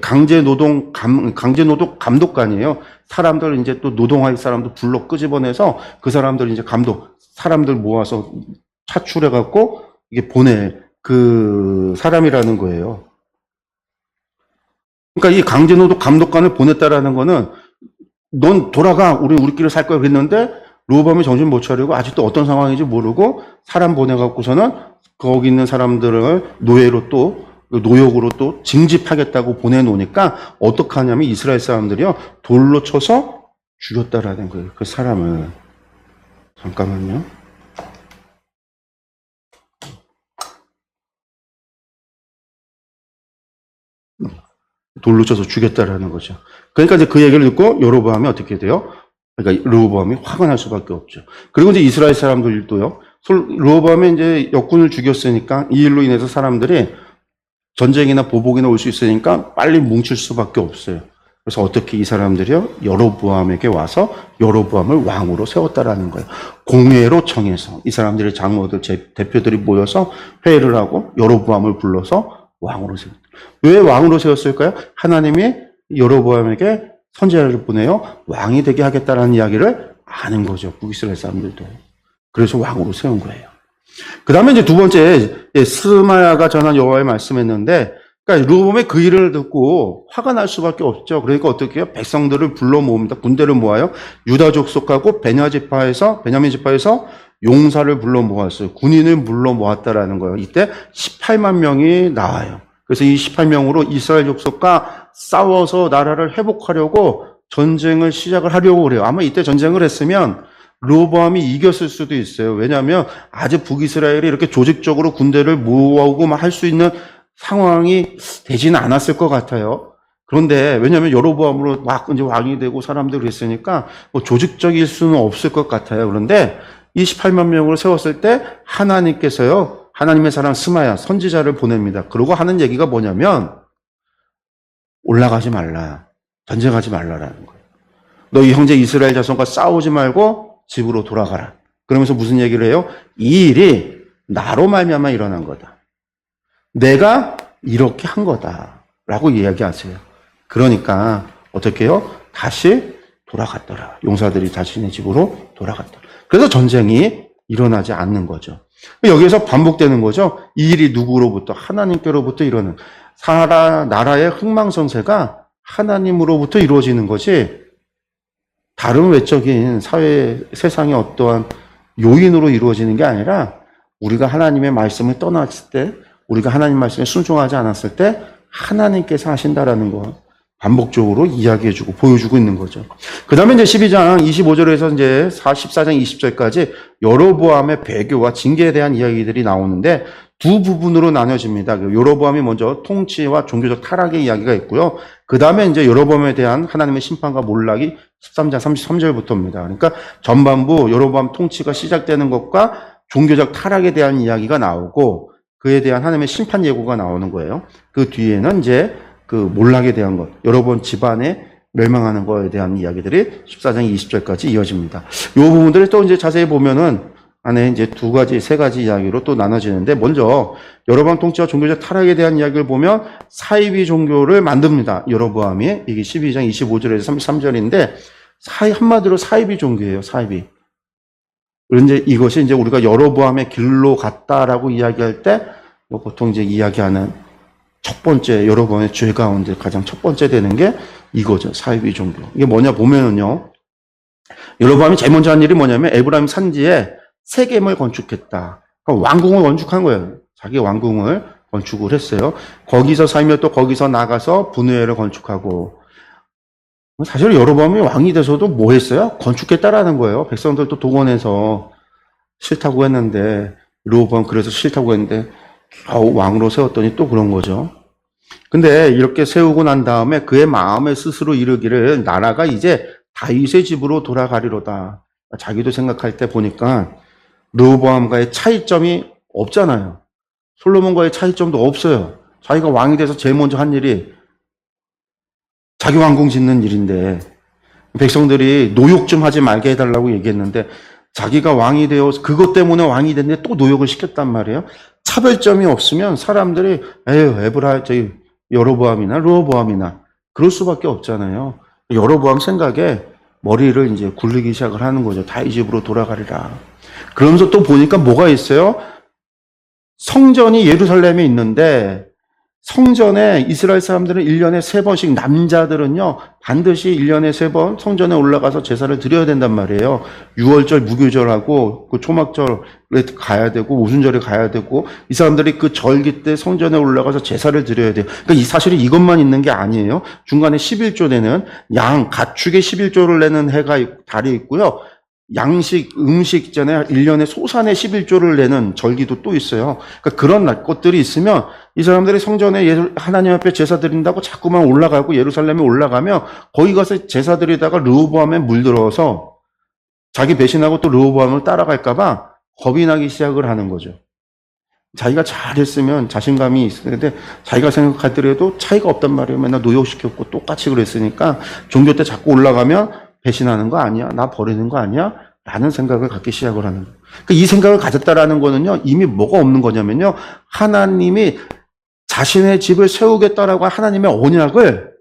강제 노동 감독관이에요. 사람들 이제 또 노동할 사람도 불러 끄집어내서 그 사람들 이제 사람들 모아서 차출해 갖고 이게 보내 그 사람이라는 거예요. 그러니까 이 강제 노동 감독관을 보냈다라는 거는 넌 돌아가 우리끼리 살 거야 그랬는데 르호보암이 정신 못 차리고 아직도 어떤 상황인지 모르고 사람 보내갖고서는 거기 있는 사람들을 노역으로 또 징집하겠다고 보내놓으니까 어떡하냐면 이스라엘 사람들이요 돌로 쳐서 죽였다라는 거예요. 그 사람을. 잠깐만요. 돌로 쳐서 죽였다라는 거죠. 그러니까 이제 그 얘기를 듣고 여로보암이 어떻게 돼요? 그러니까 르호보암이 화가 날 수밖에 없죠. 그리고 이제 이스라엘 사람들도요. 르호보암이 이제 역군을 죽였으니까 이 일로 인해서 사람들이 전쟁이나 보복이나 올 수 있으니까 빨리 뭉칠 수밖에 없어요. 그래서 어떻게 이 사람들이요? 여로보암에게 와서 여로보암을 왕으로 세웠다라는 거예요. 공회로 청해서 이 사람들의 장로들, 대표들이 모여서 회의를 하고 여로보암을 불러서 왕으로 세웠다. 왜 왕으로 세웠을까요? 하나님이 여로보암에게 선지자를 보내요. 왕이 되게 하겠다라는 이야기를 아는 거죠. 북이스라엘 사람들도. 그래서 왕으로 세운 거예요. 그 다음에 이제 두 번째, 스마야가 전한 여호와의 말씀했는데, 그러니까 르호보암의 그 일을 듣고 화가 날 수밖에 없죠. 그러니까 어떻게 해요? 백성들을 불러 모읍니다. 군대를 모아요. 유다 족속하고 베냐민 지파에서 용사를 불러 모았어요. 군인을 불러 모았다라는 거예요. 이때 18만 명이 나와요. 그래서 이 18명으로 이스라엘 족속과 싸워서 나라를 회복하려고 전쟁을 시작을 하려고 그래요. 아마 이때 전쟁을 했으면 르호보암이 이겼을 수도 있어요. 왜냐하면 아직 북이스라엘이 이렇게 조직적으로 군대를 모으고 할 수 있는 상황이 되지는 않았을 것 같아요. 그런데 왜냐하면 여로보암으로 막 이제 왕이 되고 사람들이 했으니까 뭐 조직적일 수는 없을 것 같아요. 그런데 이 18만 명을 세웠을 때 하나님께서요, 하나님의 사람 스마야 선지자를 보냅니다. 그러고 하는 얘기가 뭐냐면 올라가지 말라, 전쟁하지 말라라는 거예요. 너희 형제 이스라엘 자손과 싸우지 말고 집으로 돌아가라. 그러면서 무슨 얘기를 해요? 이 일이 나로 말미암아 일어난 거다. 내가 이렇게 한 거다라고 이야기하세요. 그러니까 어떻게 해요? 다시 돌아갔더라. 용사들이 자신의 집으로 돌아갔더라. 그래서 전쟁이 일어나지 않는 거죠. 여기에서 반복되는 거죠. 이 일이 누구로부터? 하나님께로부터 일어나는, 나라의 흥망성쇠가 하나님으로부터 이루어지는 것이 다른 외적인 세상의 어떠한 요인으로 이루어지는 게 아니라 우리가 하나님의 말씀을 떠났을 때, 우리가 하나님 말씀에 순종하지 않았을 때 하나님께서 하신다라는 거 반복적으로 이야기해주고 보여주고 있는 거죠. 그 다음에 이제 12장 25절에서 이제 14장 20절까지 여로보암의 배교와 징계에 대한 이야기들이 나오는데 두 부분으로 나눠집니다. 여로보암이 먼저 통치와 종교적 타락의 이야기가 있고요. 그 다음에 이제 여로보암에 대한 하나님의 심판과 몰락이 13장 33절부터입니다. 그러니까 전반부 여로보암 통치가 시작되는 것과 종교적 타락에 대한 이야기가 나오고 그에 대한 하나님의 심판 예고가 나오는 거예요. 그 뒤에는 이제 그 몰락에 대한 것, 여러분 집안에 멸망하는 것에 대한 이야기들이 14장 20절까지 이어집니다. 이 부분들을 또 이제 자세히 보면은 안에 이제 세 가지 이야기로 또 나눠지는데 먼저 여로보암 통치와 종교적 타락에 대한 이야기를 보면 사이비 종교를 만듭니다. 여로보암이 이게 12장 25절에서 33절인데 한마디로 사이비 종교예요. 사이비. 그런데 이것이 이제 우리가 여로보암의 길로 갔다라고 이야기할 때 뭐 보통 이제 이야기하는 첫 번째 여로보암의 죄 가운데 가장 첫 번째 되는 게 이거죠. 사이비 종교. 이게 뭐냐 보면은요. 여로보암이 제일 먼저 한 일이 뭐냐면 에브라임 산지에 세겜을 건축했다. 그러니까 왕궁을 건축한 거예요. 자기 왕궁을 건축을 했어요. 거기서 살며 또 거기서 나가서 분회를 건축하고 사실 여로보암이 왕이 돼서도 뭐 했어요? 건축했다라는 거예요. 백성들도 동원해서 싫다고 했는데 여로보암 그래서 싫다고 했는데 겨우 왕으로 세웠더니 또 그런 거죠. 근데 이렇게 세우고 난 다음에 그의 마음에 스스로 이르기를 나라가 이제 다윗의 집으로 돌아가리로다. 자기도 생각할 때 보니까 르호보암과의 차이점이 없잖아요. 솔로몬과의 차이점도 없어요. 자기가 왕이 돼서 제일 먼저 한 일이 자기 왕궁 짓는 일인데 백성들이 노욕 좀 하지 말게 해달라고 얘기했는데 자기가 왕이 되어 그것 때문에 왕이 됐는데 또 노욕을 시켰단 말이에요. 차별점이 없으면 사람들이 여로보암이나 르호보암이나 그럴 수밖에 없잖아요. 여로보암 생각에 머리를 이제 굴리기 시작을 하는 거죠. 다윗 집으로 돌아가리라. 그러면서 또 보니까 뭐가 있어요? 성전이 예루살렘에 있는데 성전에 이스라엘 사람들은 1년에 3번씩 남자들은요 반드시 1년에 3번 성전에 올라가서 제사를 드려야 된단 말이에요. 유월절 무교절하고 그 초막절에 가야 되고 오순절에 가야 되고 이 사람들이 그 절기 때 성전에 올라가서 제사를 드려야 돼요. 그러니까 사실은 이것만 있는 게 아니에요. 중간에 11조 내는 가축의 11조를 내는 달이 있고요. 음식 전에 1년에 소산의 11조를 내는 절기도 또 있어요. 그러니까 그런 것들이 있으면 이 사람들이 성전에 하나님 앞에 제사 드린다고 자꾸만 올라가고 예루살렘에 올라가면 거기 가서 제사 드리다가 르호보암에 물들어서 자기 배신하고 또 르호보암을 따라갈까봐 겁이 나기 시작을 하는 거죠. 자기가 잘했으면 자신감이 있는데 자기가 생각하더라도 차이가 없단 말이에요. 맨날 노역시켰고 똑같이 그랬으니까 종교 때 자꾸 올라가면 배신하는 거 아니야? 나 버리는 거 아니야? 라는 생각을 갖기 시작을 하는 거예요. 그러니까 이 생각을 가졌다라는 거는요, 이미 뭐가 없는 거냐면요, 하나님이 자신의 집을 세우겠다라고 하나님의 언약을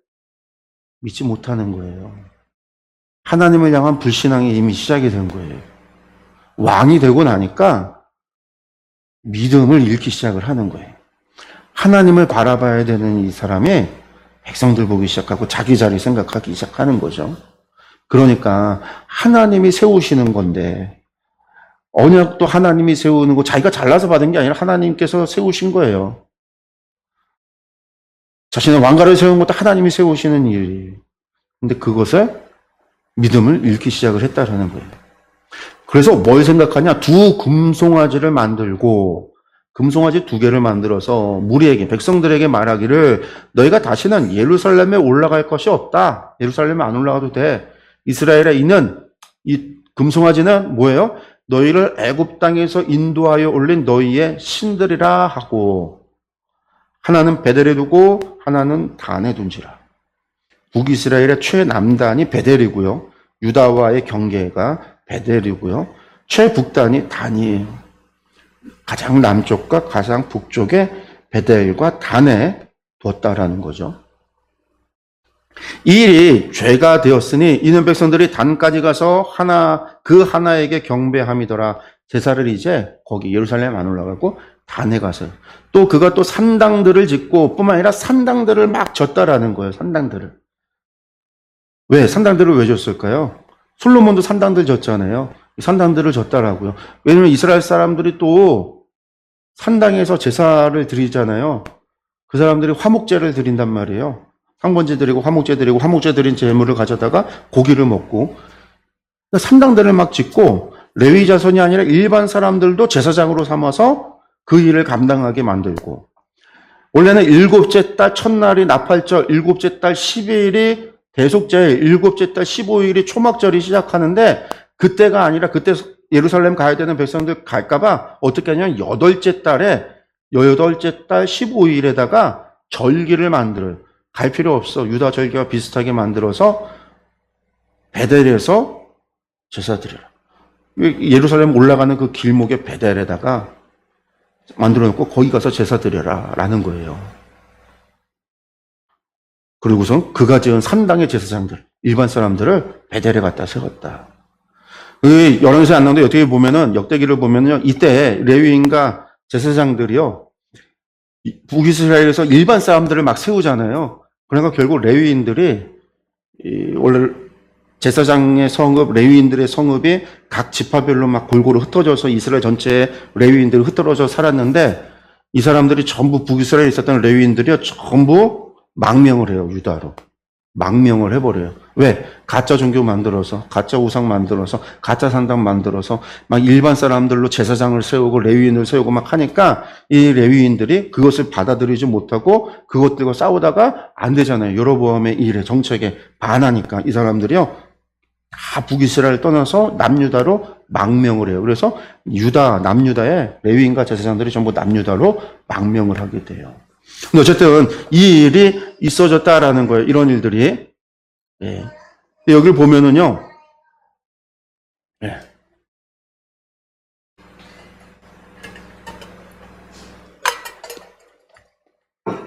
믿지 못하는 거예요. 하나님을 향한 불신앙이 이미 시작이 된 거예요. 왕이 되고 나니까 믿음을 잃기 시작을 하는 거예요. 하나님을 바라봐야 되는 이 사람이 백성들 보기 시작하고 자기 자리 생각하기 시작하는 거죠. 그러니까 하나님이 세우시는 건데 언약도 하나님이 세우는 거 자기가 잘나서 받은 게 아니라 하나님께서 세우신 거예요. 자신의 왕가를 세우는 것도 하나님이 세우시는 일이에요. 근데 그것을 믿음을 잃기 시작을 했다라는 거예요. 그래서 뭘 생각하냐? 두 금송아지를 만들고 금송아지 2개를 만들어서 무리에게 백성들에게 말하기를 너희가 다시는 예루살렘에 올라갈 것이 없다. 예루살렘에 안 올라가도 돼. 이스라엘에 있는 이 금송아지는 뭐예요? 너희를 애굽 땅에서 인도하여 올린 너희의 신들이라 하고 하나는 베델에 두고 하나는 단에 둔지라. 북이스라엘의 최남단이 베델이고요. 유다와의 경계가 베델이고요. 최북단이 단이에요. 가장 남쪽과 가장 북쪽에 베델과 단에 두었다라는 거죠. 이 일이 죄가 되었으니 이는 백성들이 단까지 가서 그 하나에게 경배함이더라. 제사를 이제 거기 예루살렘 안 올라가고 단에 가서 또 그가 또 산당들을 짓고 뿐만 아니라 산당들을 막 졌다라는 거예요. 산당들을. 왜? 산당들을 왜 졌을까요? 솔로몬도 산당들 졌잖아요. 산당들을 졌다라고요. 왜냐면 이스라엘 사람들이 또 산당에서 제사를 드리잖아요. 그 사람들이 화목제를 드린단 말이에요. 상번제 드리고 화목제 드리고 화목제 드린 제물을 가져다가 고기를 먹고 산당들을 막 짓고 레위 자손이 아니라 일반 사람들도 제사장으로 삼아서 그 일을 감당하게 만들고 원래는 일곱째 달 첫날이 나팔절, 일곱째 달 10일이 대속절, 일곱째 달 15일이 초막절이 시작하는데 그때가 아니라 그때 예루살렘 가야 되는 백성들 갈까봐 어떻게 하냐면 여덟째 달 15일에다가 절기를 만들어요. 갈 필요 없어. 유다 절기와 비슷하게 만들어서 베델에서 제사 드려라. 예루살렘 올라가는 그 길목에 베델에다가 만들어 놓고 거기 가서 제사 드려라 라는 거예요. 그리고선 그가 지은 산당의 제사장들, 일반 사람들을 베델에 갖다 세웠다. 열왕기서 안 나오는데 어떻게 보면은 역대기를 보면요. 이때 레위인과 제사장들이요. 북이스라엘에서 일반 사람들을 막 세우잖아요. 그러니까 결국 레위인들이 원래 제사장의 성읍, 레위인들의 성읍이 각 지파별로 막 골고루 흩어져서 이스라엘 전체에 레위인들이 흩어져 살았는데 이 사람들이 전부 북이스라엘에 있었던 레위인들이 전부 망명을 해요. 유다로. 망명을 해버려요. 왜? 가짜 종교 만들어서, 가짜 우상 만들어서, 가짜 산당 만들어서 막 일반 사람들로 제사장을 세우고 레위인을 세우고 막 하니까 이 레위인들이 그것을 받아들이지 못하고 그것들과 싸우다가 안 되잖아요. 여로보암의 일에 정책에 반하니까 이 사람들이요. 다 북이스라엘 떠나서 남유다로 망명을 해요. 그래서 남유다의 레위인과 제사장들이 전부 남유다로 망명을 하게 돼요. 근데 어쨌든 이 일이 있어졌다라는 거예요. 이런 일들이. 예. 여기를 보면은요. 예.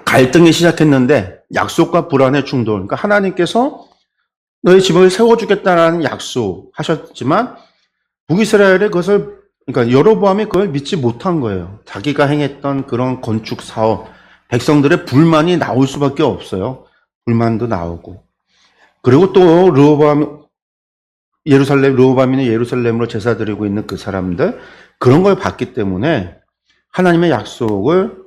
갈등이 시작했는데 약속과 불안의 충돌. 그러니까 하나님께서 너의 집을 세워주겠다라는 약속하셨지만 북이스라엘이 그것을 그러니까 여로보암이 그걸 믿지 못한 거예요. 자기가 행했던 그런 건축 사업, 백성들의 불만이 나올 수밖에 없어요. 불만도 나오고. 그리고 또 르호보암이는 예루살렘으로 제사 드리고 있는 그 사람들 그런 걸 봤기 때문에 하나님의 약속을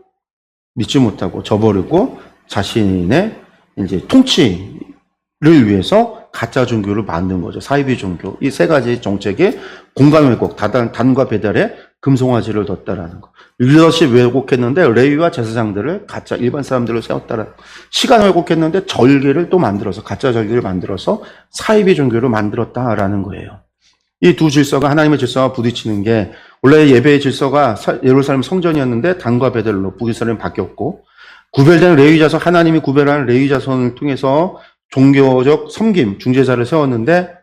믿지 못하고 저버리고 자신의 이제 통치를 위해서 가짜 종교를 만든 거죠. 사이비 종교. 이 세 가지 정책이 공간 왜곡, 단과 배달에 금송아지를 뒀다라는 거. 리더십 왜곡했는데 레위와 제사장들을 가짜 일반 사람들을 세웠다라는 거. 시간 왜곡했는데 절기를 또 만들어서 가짜 절기를 만들어서 사이비 종교를 만들었다라는 거예요. 이 두 질서가 하나님의 질서와 부딪히는 게 원래 예배의 질서가 예루살렘 성전이었는데 단과 베델로 북이스라엘은 바뀌었고 구별된 레위 자손 하나님이 구별한 레위 자손을 통해서 종교적 섬김 중재자를 세웠는데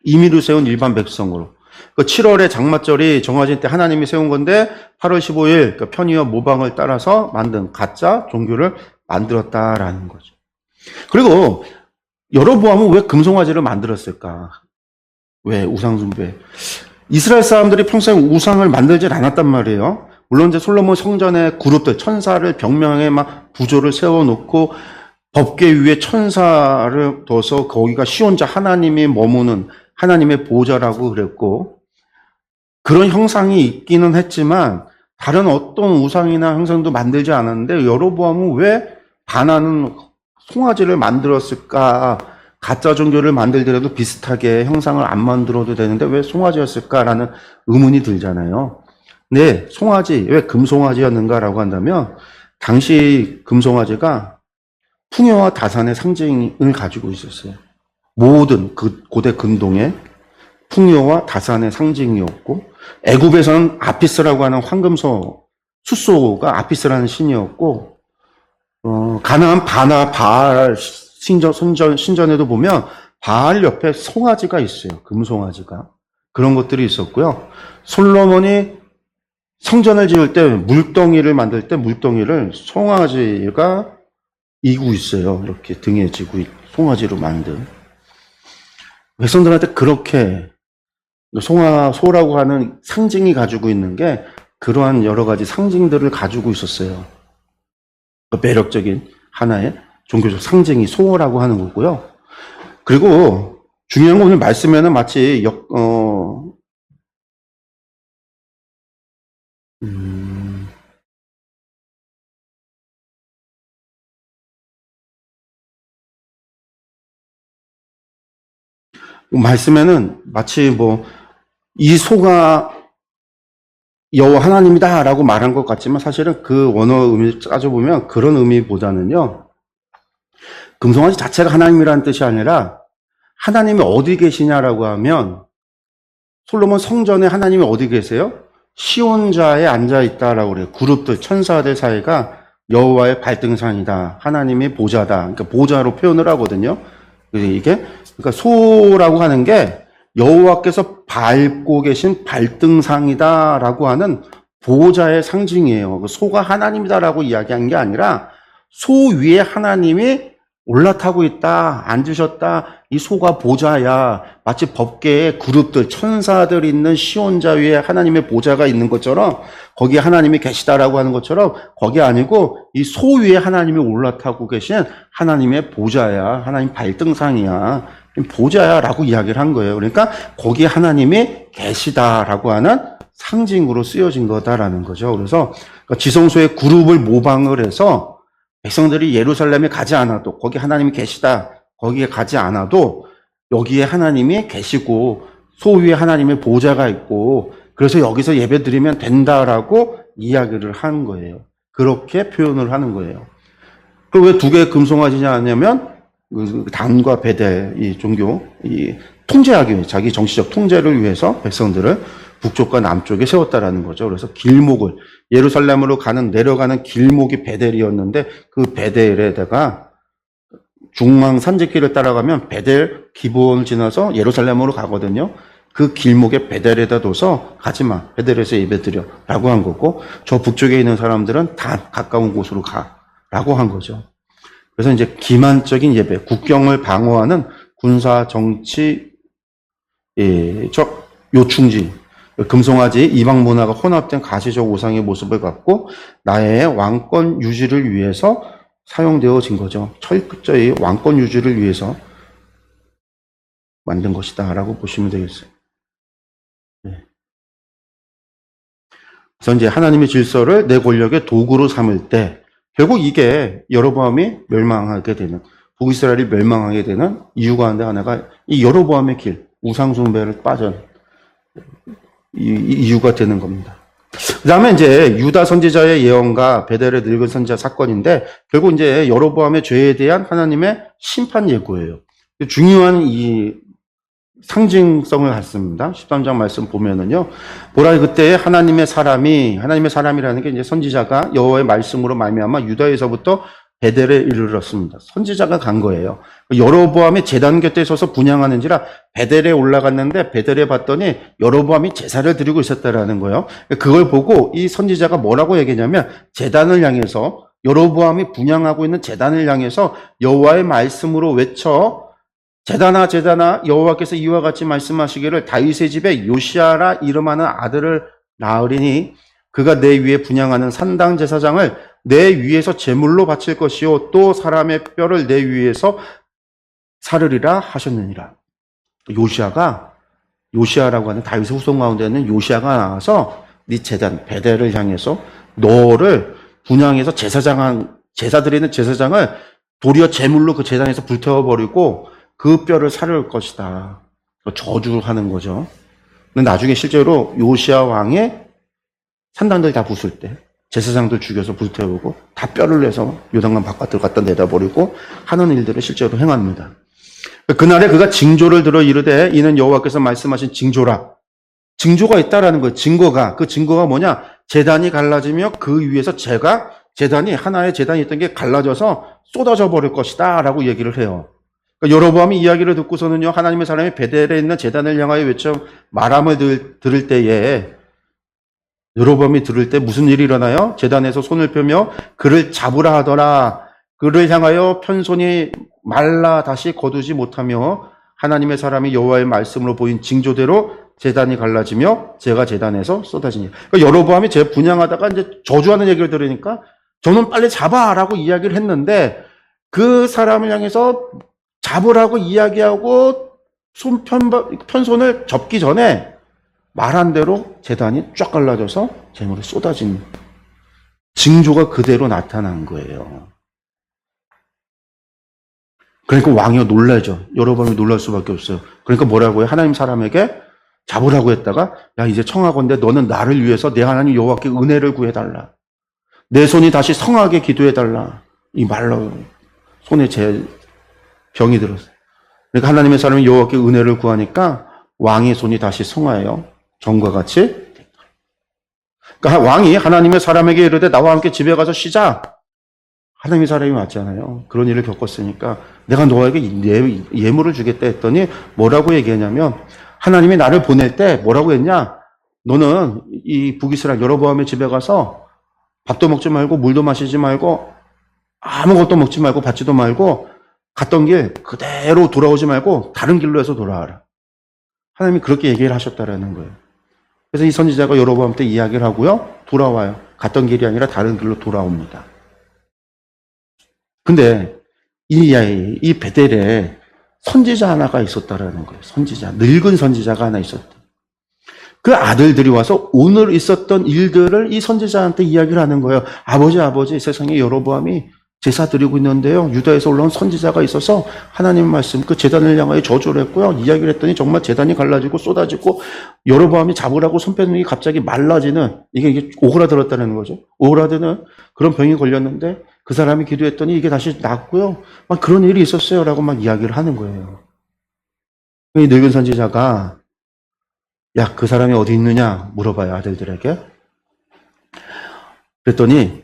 임의로 세운 일반 백성으로 7월에 장마절이 정해진 때 하나님이 세운 건데 8월 15일 편의와 모방을 따라서 만든 가짜 종교를 만들었다라는 거죠. 그리고 여로보암은 왜 금송아지를 만들었을까? 왜 우상숭배? 이스라엘 사람들이 평소에 우상을 만들질 않았단 말이에요. 물론 이제 솔로몬 성전의 그룹들 천사를 벽면에 막 부조를 세워놓고 법궤 위에 천사를 둬서 거기가 시온자 하나님이 머무는 하나님의 보좌라고 그랬고 그런 형상이 있기는 했지만 다른 어떤 우상이나 형상도 만들지 않았는데 여로보암은 왜 반하는 송아지를 만들었을까? 가짜 종교를 만들더라도 비슷하게 형상을 안 만들어도 되는데 왜 송아지였을까라는 의문이 들잖아요. 근데 송아지, 왜 금송아지였는가라고 한다면 당시 금송아지가 풍요와 다산의 상징을 가지고 있었어요. 모든 그 고대 근동의 풍요와 다산의 상징이었고 애굽에서는 아피스라고 하는 황금소 숫소가 아피스라는 신이었고 가나안 바알 신전에도 보면 바알 옆에 송아지가 있어요. 금송아지가. 그런 것들이 있었고요. 솔로몬이 성전을 지을 때 물덩이를 만들 때 물덩이를 송아지가 이고 있어요. 이렇게 등에 지고 송아지로 만든. 백성들한테 그렇게 소라고 하는 상징이 가지고 있는 게 그러한 여러 가지 상징들을 가지고 있었어요. 매력적인 하나의 종교적 상징이 소라고 하는 거고요. 그리고 중요한 건 오늘 말씀에는 마치 말씀에는 마치 이 소가 여호와 하나님이다라고 말한 것 같지만 사실은 그 원어 의미를 따져보면 그런 의미보다는요. 금송아지 자체가 하나님이라는 뜻이 아니라 하나님이 어디 계시냐라고 하면 솔로몬 성전에 하나님이 어디 계세요? 시온자에 앉아 있다라고 그래요. 그룹들 천사들 사이가 여호와의 발등상이다. 하나님의 보좌다. 그러니까 보좌로 표현을 하거든요. 그러니까 소라고 하는 게 여호와께서 밟고 계신 발등상이다라고 하는 보좌의 상징이에요. 소가 하나님이다라고 이야기한 게 아니라 소 위에 하나님이 올라타고 있다, 앉으셨다, 이 소가 보좌야. 마치 법계에 그룹들, 천사들 있는 시온자 위에 하나님의 보좌가 있는 것처럼 거기에 하나님이 계시다라고 하는 것처럼 거기 아니고 이 소 위에 하나님이 올라타고 계신 하나님의 보좌야. 하나님 발등상이야. 보좌야 라고 이야기를 한 거예요. 그러니까 거기에 하나님이 계시다라고 하는 상징으로 쓰여진 거다라는 거죠. 그래서 지성소의 그룹을 모방을 해서 백성들이 예루살렘에 가지 않아도 거기 하나님이 계시다. 거기에 가지 않아도 여기에 하나님이 계시고 소 위에 하나님의 보좌가 있고 그래서 여기서 예배 드리면 된다라고 이야기를 하는 거예요. 그렇게 표현을 하는 거예요. 그리고 왜 두 개의 금송아지냐 하냐면 단과 베델 이 종교 이 통제하기 위해 자기 정치적 통제를 위해서 백성들을 북쪽과 남쪽에 세웠다라는 거죠. 그래서 길목을 예루살렘으로 내려가는 길목이 베델이었는데 그 베델에다가 중앙 산지길을 따라가면 베델 기브온을 지나서 예루살렘으로 가거든요. 그 길목에 베델에다 둬서 가지마. 베델에서 예배드려. 라고 한 거고 저 북쪽에 있는 사람들은 다 가까운 곳으로 가라고 한 거죠. 그래서 이제 기만적인 예배, 국경을 방어하는 군사 정치 요충지, 금송아지 이방 문화가 혼합된 가시적 우상의 모습을 갖고 나의 왕권 유지를 위해서 사용되어진 거죠. 철저히 왕권 유지를 위해서 만든 것이다라고 보시면 되겠어요. 그래서 이제 하나님의 질서를 내 권력의 도구로 삼을 때 결국 이게 여로보암이 멸망하게 되는 북이스라엘이 멸망하게 되는 이유 가운데 하나가 이 여로보암의 길, 우상 숭배를 빠진 이유가 되는 겁니다. 그 다음에 이제 유다 선지자의 예언과 베델의 늙은 선지자 사건인데 결국 이제 여로보암의 죄에 대한 하나님의 심판 예고예요. 중요한 이 상징성을 갖습니다. 13장 말씀 보면은요. 보라 그때 하나님의 사람이라는 게 이제 선지자가 여호와의 말씀으로 말미암아 유다에서부터 베델에 이르렀습니다. 선지자가 간 거예요. 여로보암이 제단 곁에 서서 분향하는지라 베델에 올라갔는데 베델에 봤더니 여로보암이 제사를 드리고 있었다라는 거예요. 그걸 보고 이 선지자가 뭐라고 얘기했냐면 제단을 향해서 여로보암이 분향하고 있는 제단을 향해서 여호와의 말씀으로 외쳐 제단아 여호와께서 이와 같이 말씀하시기를 다윗의 집에 요시아라 이름하는 아들을 낳으리니 그가 내 위에 분향하는 산당 제사장을 내 위에서 제물로 바칠 것이요 또 사람의 뼈를 내 위에서 사르리라 하셨느니라. 요시아라고 하는 다윗의 후손 가운데 있는 요시아가 나와서 네 제단 베델을 향해서 너를 분향해서 제사 드리는 제사장을 도리어 제물로 그 제단에서 불태워버리고 그 뼈를 사를 것이다. 저주하는 거죠. 근데 나중에 실제로 요시아 왕의 산당들 다 부술 때 제사장들 죽여서 불태우고 다 뼈를 내서 요단강 바깥으로 갖다 내다버리고 하는 일들을 실제로 행합니다. 그날에 그가 징조를 들어 이르되 이는 여호와께서 말씀하신 징조라. 징조가 있다라는 거예요. 그 증거가 뭐냐? 제단이 갈라지며 그 위에서 하나의 제단이 있던 게 갈라져서 쏟아져 버릴 것이다 라고 얘기를 해요. 그러니까 여로보암이 이야기를 듣고서는요, 하나님의 사람이 베델에 있는 제단을 향하여 외쳐 말함을 들을 때에, 여로보암이 들을 때 무슨 일이 일어나요? 제단에서 손을 펴며 그를 잡으라 하더라. 그를 향하여 편손이 말라 다시 거두지 못하며 하나님의 사람이 여호와의 말씀으로 보인 징조대로 제단이 갈라지며 제가 제단에서 쏟아지니. 그러니까 여로보암이 제 분양하다가 이제 저주하는 얘기를 들으니까 저는 빨리 잡아라고 이야기를 했는데 그 사람을 향해서 잡으라고 이야기하고 편손을 접기 전에 말한 대로 제단이 쫙 갈라져서 재물이 쏟아진 징조가 그대로 나타난 거예요. 그러니까 왕이 놀라죠. 여로보암이 놀랄 수밖에 없어요. 그러니까 뭐라고요? 하나님 사람에게 잡으라고 했다가 야 이제 청하건대 너는 나를 위해서 내 하나님 여호와께 은혜를 구해달라. 내 손이 다시 성하게 기도해달라. 이 말로 손에 제 병이 들었어요. 그러니까 하나님의 사람이 여호와께 은혜를 구하니까 왕의 손이 다시 성하여 전과 같이. 그러니까 왕이 하나님의 사람에게 이르되 나와 함께 집에 가서 쉬자. 하나님의 사람이 맞잖아요. 그런 일을 겪었으니까 내가 너에게 예물을 주겠다 했더니 뭐라고 얘기했냐면 하나님이 나를 보낼 때 뭐라고 했냐? 너는 이 북이스라엘 여로보암의 집에 가서 밥도 먹지 말고 물도 마시지 말고 아무것도 먹지 말고 받지도 말고 갔던 길 그대로 돌아오지 말고 다른 길로 해서 돌아와라. 하나님이 그렇게 얘기를 하셨다라는 거예요. 그래서 이 선지자가 여로보암 때 이야기를 하고요. 돌아와요. 갔던 길이 아니라 다른 길로 돌아옵니다. 근데 이 베델에 선지자 하나가 있었다라는 거예요. 선지자. 늙은 선지자가 하나 있었다. 그 아들들이 와서 오늘 있었던 일들을 이 선지자한테 이야기를 하는 거예요. 아버지, 세상에 여로보암이 제사 드리고 있는데요. 유다에서 올라온 선지자가 있어서 하나님 말씀 그 제단을 향하여 저주를 했고요. 이야기를 했더니 정말 제단이 갈라지고 쏟아지고 여로보암이 잡으라고 손 펴는 게 갑자기 말라지는 이게 오그라들었다는 거죠. 오그라드는 그런 병이 걸렸는데 그 사람이 기도했더니 이게 다시 낫고요. 막 그런 일이 있었어요. 라고 막 이야기를 하는 거예요. 이 늙은 선지자가 야, 그 사람이 어디 있느냐 물어봐요. 아들들에게. 그랬더니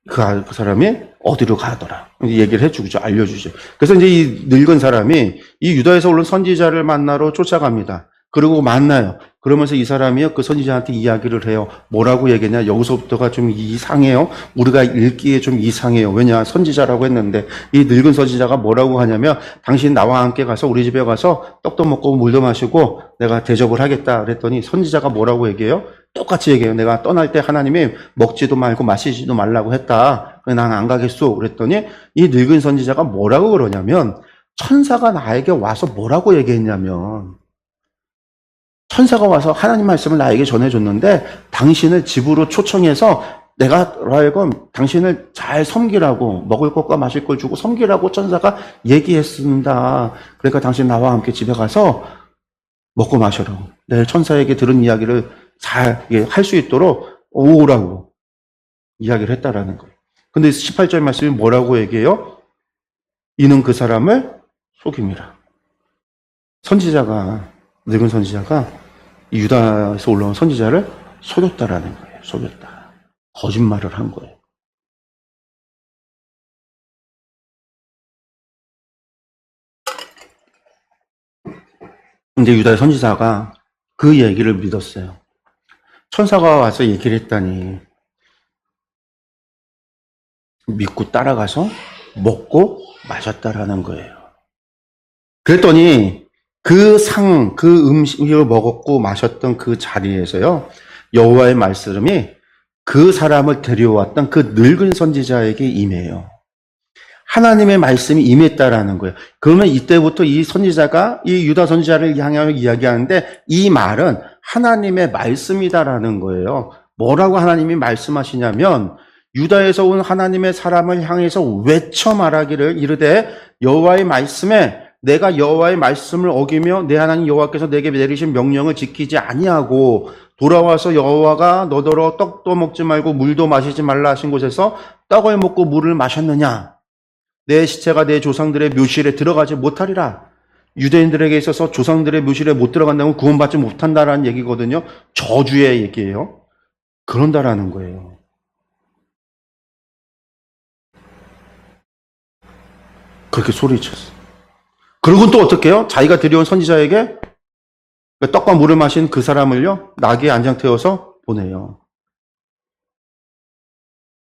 그 사람이 어디로 가더라. 얘기를 해주죠. 알려주죠. 그래서 이제 이 늙은 사람이 이 유다에서 올라온 선지자를 만나러 쫓아갑니다. 그리고 만나요. 그러면서 이 사람이요, 그 선지자한테 이야기를 해요. 뭐라고 얘기했냐? 여기서부터가 좀 이상해요. 우리가 읽기에 좀 이상해요. 왜냐? 선지자라고 했는데, 이 늙은 선지자가 뭐라고 하냐면, 당신 나와 함께 가서 우리 집에 가서 떡도 먹고 물도 마시고 내가 대접을 하겠다. 그랬더니 선지자가 뭐라고 얘기해요? 똑같이 얘기해요. 내가 떠날 때 하나님이 먹지도 말고 마시지도 말라고 했다. 난 안 가겠소. 그랬더니 이 늙은 선지자가 뭐라고 그러냐면, 천사가 나에게 와서 뭐라고 얘기했냐면, 천사가 와서 하나님 말씀을 나에게 전해줬는데 당신을 집으로 초청해서 내가 하여금 당신을 잘 섬기라고 먹을 것과 마실 걸 주고 섬기라고 천사가 얘기했습니다. 그러니까 당신 나와 함께 집에 가서 먹고 마셔라고. 내일 천사에게 들은 이야기를 잘 할 수 있도록 오라고 이야기를 했다라는 거예요. 근데 18절 말씀이 뭐라고 얘기해요? 이는 그 사람을 속임이라. 선지자가, 늙은 선지자가 이 유다에서 올라온 선지자를 속였다라는 거예요. 속였다. 거짓말을 한 거예요. 근데 유다의 선지자가 그 얘기를 믿었어요. 천사가 와서 얘기를 했다니 믿고 따라가서 먹고 마셨다라는 거예요. 그랬더니 그 음식을 먹었고 마셨던 그 자리에서요, 여호와의 말씀이 그 사람을 데려왔던 그 늙은 선지자에게 임해요. 하나님의 말씀이 임했다라는 거예요. 그러면 이때부터 이 선지자가 이 유다 선지자를 향하여 이야기하는데 이 말은 하나님의 말씀이다라는 거예요. 뭐라고 하나님이 말씀하시냐면 유다에서 온 하나님의 사람을 향해서 외쳐 말하기를 이르되 여호와의 말씀에 내가 여호와의 말씀을 어기며 내 하나님 여호와께서 내게 내리신 명령을 지키지 아니하고 돌아와서 여호와가 너더러 떡도 먹지 말고 물도 마시지 말라 하신 곳에서 떡을 먹고 물을 마셨느냐? 내 시체가 내 조상들의 묘실에 들어가지 못하리라. 유대인들에게 있어서 조상들의 묘실에 못 들어간다면 구원받지 못한다라는 얘기거든요. 저주의 얘기예요. 그런다라는 거예요. 그렇게 소리쳤어. 그리고 또 어떻게 해요? 자기가 들여온 선지자에게 떡과 물을 마신 그 사람을요, 나귀에 안장 태워서 보내요.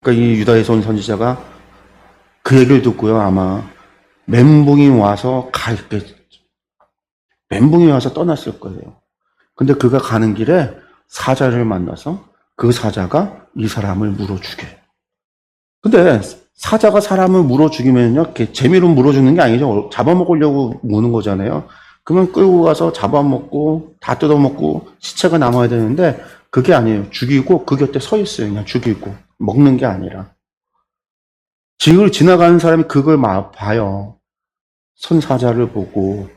그러니까 이 유다에서 온 선지자가 그 얘기를 듣고요, 아마 멘붕이 와서 멘붕이 와서 떠났을 거예요. 근데 그가 가는 길에 사자를 만나서 그 사자가 이 사람을 물어 죽여요. 근데 사자가 사람을 물어 죽이면요, 이렇게 재미로 물어 죽는 게 아니죠. 잡아먹으려고 무는 거잖아요. 그러면 끌고 가서 잡아먹고 다 뜯어먹고 시체가 남아야 되는데 그게 아니에요. 죽이고 그 곁에 서 있어요. 그냥 죽이고 먹는 게 아니라. 지을 지나가는 사람이 그걸 봐요. 선사자를 보고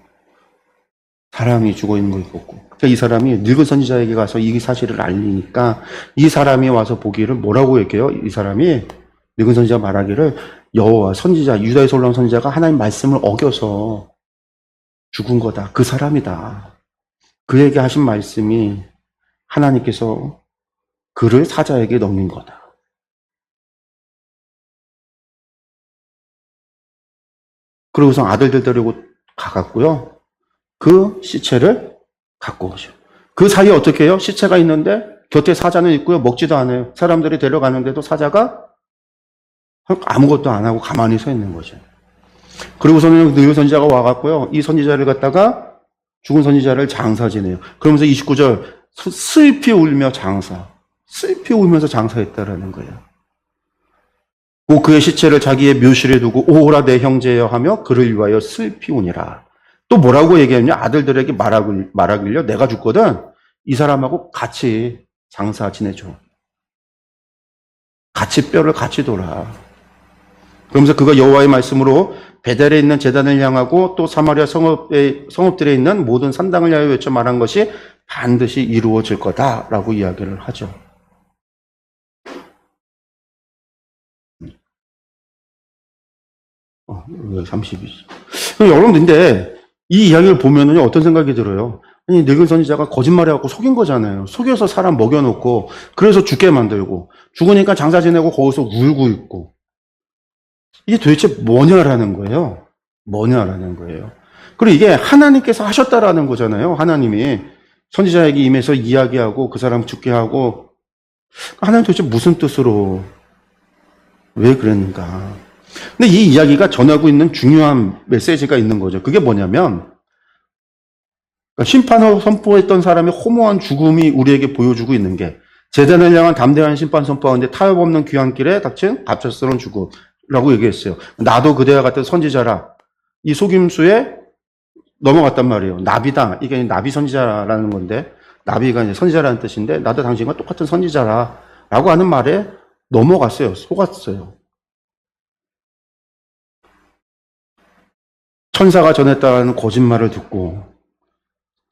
사람이 죽어 있는 걸 보고. 그러니까 이 사람이 늙은 선지자에게 가서 이 사실을 알리니까 이 사람이 와서 보기를 뭐라고 얘기해요? 이 사람이 늙은 선지자가 말하기를 여호와 선지자 유다에서 올라온 선지자가 하나님 말씀을 어겨서 죽은 거다. 그 사람이다. 그에게 하신 말씀이 하나님께서 그를 사자에게 넘긴 거다. 그러고서 아들들 데리고 가갔고요. 그 시체를 갖고 오죠. 그 사이에 어떻게 해요? 시체가 있는데 곁에 사자는 있고요. 먹지도 않아요. 사람들이 데려가는데도 사자가 아무것도 안 하고 가만히 서 있는 거죠. 그리고서는 늙은 선지자가 와갖고요. 이 선지자를 갖다가 죽은 선지자를 장사 지내요. 그러면서 29절 슬피 울며 슬피 울면서 장사했다라는 거예요. 그의 시체를 자기의 묘실에 두고 오호라 내 형제여 하며 그를 위하여 슬피 우니라. 또 뭐라고 얘기했냐? 아들들에게 말하길요. 내가 죽거든. 이 사람하고 같이 장사 지내줘. 같이 뼈를 같이 돌아. 그러면서 그가 여호와의 말씀으로 베델에 있는 제단을 향하고 또 사마리아 성읍들에 있는 모든 산당을 향하여 외쳐 말한 것이 반드시 이루어질 거다라고 이야기를 하죠. 32죠. 여러분, 근데 이 이야기를 보면은 어떤 생각이 들어요? 아니, 늙은 선지자가 거짓말해갖고 속인 거잖아요. 속여서 사람 먹여놓고, 그래서 죽게 만들고, 죽으니까 장사 지내고 거기서 울고 있고. 이게 도대체 뭐냐라는 거예요. 뭐냐라는 거예요. 그리고 이게 하나님께서 하셨다라는 거잖아요. 하나님이 선지자에게 임해서 이야기하고 그 사람 죽게 하고. 하나님 도대체 무슨 뜻으로 왜 그랬는가. 근데 이 이야기가 전하고 있는 중요한 메시지가 있는 거죠. 그게 뭐냐면 심판을 선포했던 사람의 허무한 죽음이 우리에게 보여주고 있는 게 제단을 향한 담대한 심판 선포하는데 타협 없는 귀한 길에 닥친 갑작스러운 죽음이라고 얘기했어요. 나도 그대와 같은 선지자라. 이 속임수에 넘어갔단 말이에요. 나비다. 이게 나비 선지자라는 건데 나비가 이제 선지자라는 뜻인데 나도 당신과 똑같은 선지자라라고 하는 말에 넘어갔어요. 속았어요. 천사가 전했다는 거짓말을 듣고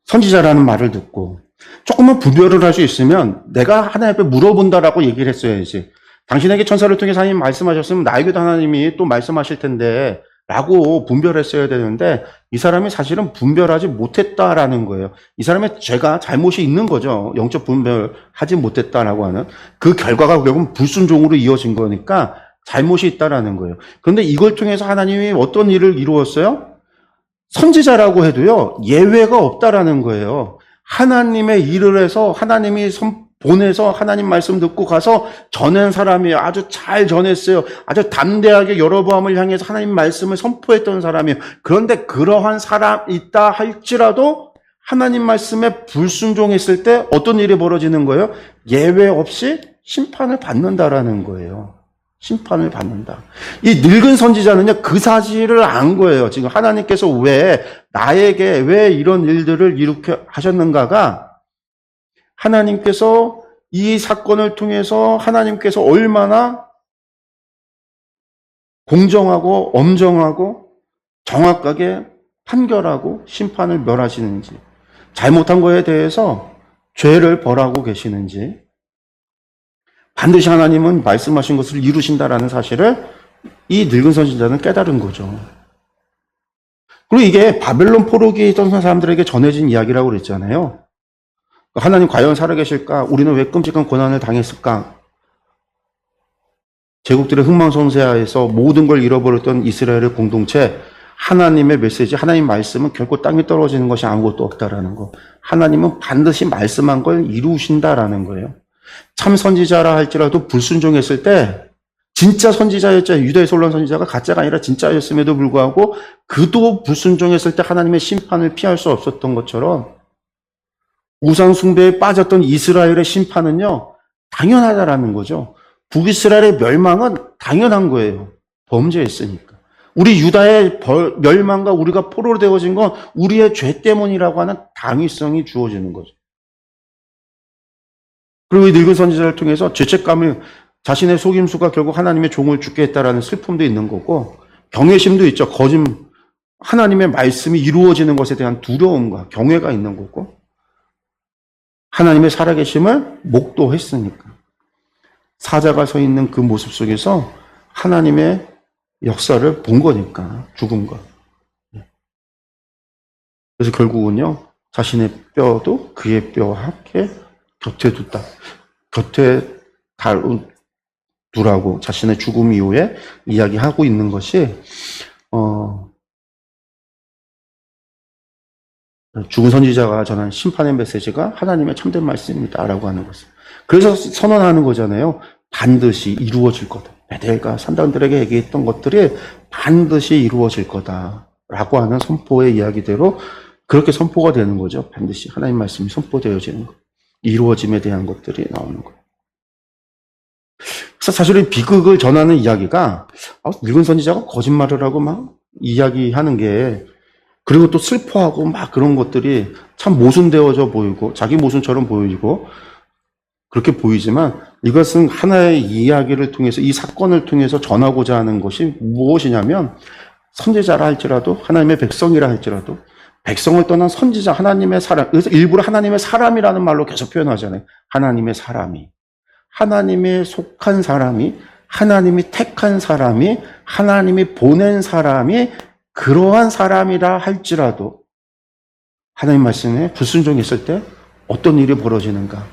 선지자라는 말을 듣고 조금만 분별을 할 수 있으면 내가 하나님 앞에 물어본다라고 얘기를 했어야지. 당신에게 천사를 통해서 하나님 말씀하셨으면 나에게도 하나님이 또 말씀하실 텐데 라고 분별했어야 되는데 이 사람이 사실은 분별하지 못했다라는 거예요. 이 사람의 죄가 잘못이 있는 거죠. 영적 분별하지 못했다라고 하는 그 결과가 결국은 불순종으로 이어진 거니까 잘못이 있다라는 거예요. 그런데 이걸 통해서 하나님이 어떤 일을 이루었어요? 선지자라고 해도요, 예외가 없다라는 거예요. 하나님의 일을 해서 하나님이 보내서 하나님 말씀 듣고 가서 전한 사람이 아주 잘 전했어요. 아주 담대하게 여로보암을 향해서 하나님 말씀을 선포했던 사람이에요. 그런데 그러한 사람 있다 할지라도 하나님 말씀에 불순종했을 때 어떤 일이 벌어지는 거예요? 예외 없이 심판을 받는다라는 거예요. 심판을 받는다. 이 늙은 선지자는요, 그 사실을 안 거예요. 지금 하나님께서 나에게 왜 이런 일들을 이렇게 하셨는가가 하나님께서 이 사건을 통해서 하나님께서 얼마나 공정하고 엄정하고 정확하게 판결하고 심판을 멸하시는지, 잘못한 거에 대해서 죄를 벌하고 계시는지, 반드시 하나님은 말씀하신 것을 이루신다라는 사실을 이 늙은 선지자는 깨달은 거죠. 그리고 이게 바벨론 포로기에 있던 사람들에게 전해진 이야기라고 그랬잖아요. 하나님 과연 살아계실까? 우리는 왜 끔찍한 고난을 당했을까? 제국들의 흥망성쇠하에서 모든 걸 잃어버렸던 이스라엘의 공동체, 하나님의 메시지, 하나님 말씀은 결코 땅에 떨어지는 것이 아무것도 없다라는 거. 하나님은 반드시 말씀한 걸 이루신다라는 거예요. 참 선지자라 할지라도 불순종했을 때 진짜 선지자였죠. 유다에서 올라온 선지자가 가짜가 아니라 진짜였음에도 불구하고 그도 불순종했을 때 하나님의 심판을 피할 수 없었던 것처럼 우상 숭배에 빠졌던 이스라엘의 심판은요, 당연하다라는 거죠. 북이스라엘의 멸망은 당연한 거예요. 범죄했으니까. 우리 유다의 멸망과 우리가 포로로 되어진 건 우리의 죄 때문이라고 하는 당위성이 주어지는 거죠. 그리고 이 늙은 선지자를 통해서 죄책감을, 자신의 속임수가 결국 하나님의 종을 죽게 했다라는 슬픔도 있는 거고, 경외심도 있죠. 하나님의 말씀이 이루어지는 것에 대한 두려움과 경외가 있는 거고, 하나님의 살아계심을 목도했으니까. 사자가 서 있는 그 모습 속에서 하나님의 역사를 본 거니까, 죽음과. 그래서 결국은요, 자신의 뼈도 그의 뼈와 함께 곁에 뒀다. 곁에 두라고 자신의 죽음 이후에 이야기하고 있는 것이, 죽은 선지자가 전한 심판의 메시지가 하나님의 참된 말씀입니다라고 하는 것을. 그래서 선언하는 거잖아요. 반드시 이루어질 거다. 베델과 산당들에게 얘기했던 것들이 반드시 이루어질 거다라고 하는 선포의 이야기대로 그렇게 선포가 되는 거죠. 반드시 하나님 말씀이 선포되어지는 것. 이루어짐에 대한 것들이 나오는 거예요. 그래서 사실은 비극을 전하는 이야기가 늙은 선지자가 거짓말을 하고 막 이야기하는 게, 그리고 또 슬퍼하고 막 그런 것들이 참 모순되어져 보이고 자기 모순처럼 보이고 그렇게 보이지만, 이것은 하나의 이야기를 통해서, 이 사건을 통해서 전하고자 하는 것이 무엇이냐면, 선지자라 할지라도 하나님의 백성이라 할지라도 백성을 떠난 선지자, 하나님의 사람, 그래서 일부러 하나님의 사람이라는 말로 계속 표현하잖아요. 하나님의 사람이, 하나님의 속한 사람이, 하나님이 택한 사람이, 하나님이 보낸 사람이 그러한 사람이라 할지라도 하나님 말씀에 불순종했을 때 어떤 일이 벌어지는가?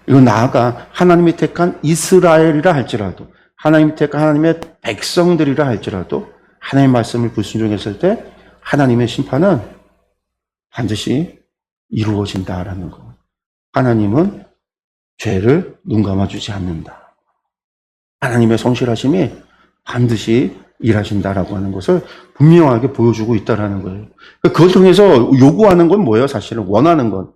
이거 나아가 하나님이 택한 이스라엘이라 할지라도, 하나님이 택한 하나님의 백성들이라 할지라도 하나님 말씀을 불순종했을 때 하나님의 심판은 반드시 이루어진다라는 거. 하나님은 죄를 눈 감아주지 않는다. 하나님의 성실하심이 반드시 일하신다라고 하는 것을 분명하게 보여주고 있다라는 거예요. 그걸 통해서 요구하는 건 뭐예요? 사실은 원하는 건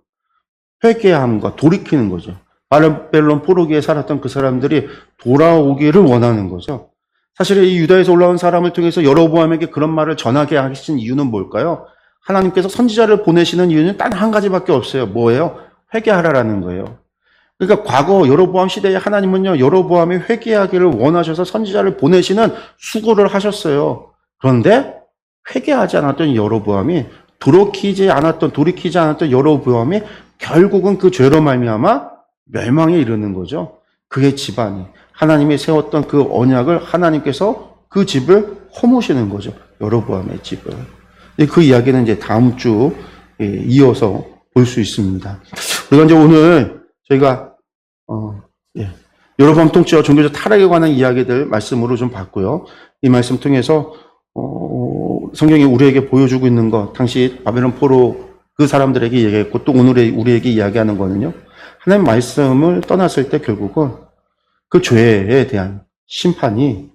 회개함과 돌이키는 거죠. 바벨론 포로기에 살았던 그 사람들이 돌아오기를 원하는 거죠. 사실 이 유다에서 올라온 사람을 통해서 여로보암에게 그런 말을 전하게 하신 이유는 뭘까요? 하나님께서 선지자를 보내시는 이유는 단 한 가지밖에 없어요. 뭐예요? 회개하라라는 거예요. 그러니까 과거 여로보암 시대에 하나님은요, 여로보암이 회개하기를 원하셔서 선지자를 보내시는 수고를 하셨어요. 그런데 회개하지 않았던 여로보암이, 돌이키지 않았던 여로보암이 결국은 그 죄로 말미암아 멸망에 이르는 거죠. 그의 집안이, 하나님이 세웠던 그 언약을 하나님께서 그 집을 허무시는 거죠. 여로보암의 집을. 그 이야기는 이제 다음 주 이어서 볼 수 있습니다. 우리가 이제 오늘 저희가 여로보암 통치와 종교적 타락에 관한 이야기들 말씀으로 좀 봤고요. 이 말씀 통해서 성경이 우리에게 보여주고 있는 것, 당시 바벨론 포로 그 사람들에게 얘기했고 또 오늘 우리에게 이야기하는 거는요, 하나님 말씀을 떠났을 때 결국은 그 죄에 대한 심판이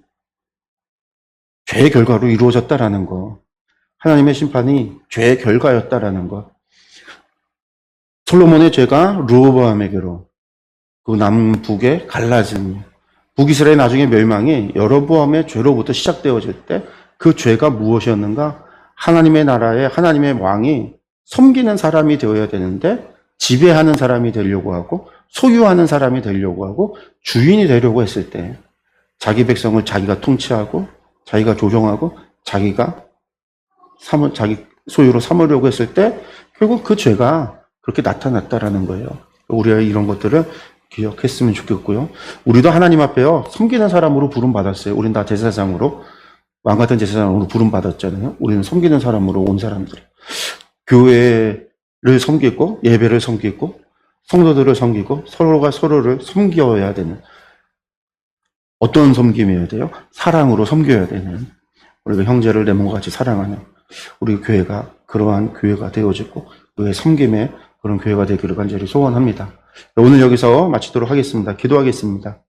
죄의 결과로 이루어졌다라는 거, 하나님의 심판이 죄의 결과였다라는 것. 솔로몬의 죄가 르호보암에게로, 그 남북의 갈라짐, 북이스라엘 나중에 멸망이 여로보암의 죄로부터 시작되어질 때 그 죄가 무엇이었는가? 하나님의 나라에 하나님의 왕이 섬기는 사람이 되어야 되는데 지배하는 사람이 되려고 하고 소유하는 사람이 되려고 하고 주인이 되려고 했을 때 자기 백성을 자기가 통치하고 자기가 조종하고 자기가 자기 소유로 삼으려고 했을 때 결국 그 죄가 그렇게 나타났다라는 거예요. 우리가 이런 것들을 기억했으면 좋겠고요. 우리도 하나님 앞에요, 섬기는 사람으로 부름받았어요. 우린 다 제사장으로, 왕 같은 제사장으로 부름받았잖아요. 우리는 섬기는 사람으로 온 사람들. 교회를 섬기고, 예배를 섬기고, 성도들을 섬기고, 서로가 서로를 섬겨야 되는, 어떤 섬김이어야 돼요? 사랑으로 섬겨야 되는, 우리가 형제를 내 몸과 같이 사랑하는 우리 교회가 그러한 교회가 되어지고 그의 섬김의 그런 교회가 되기를 간절히 소원합니다. 오늘 여기서 마치도록 하겠습니다. 기도하겠습니다.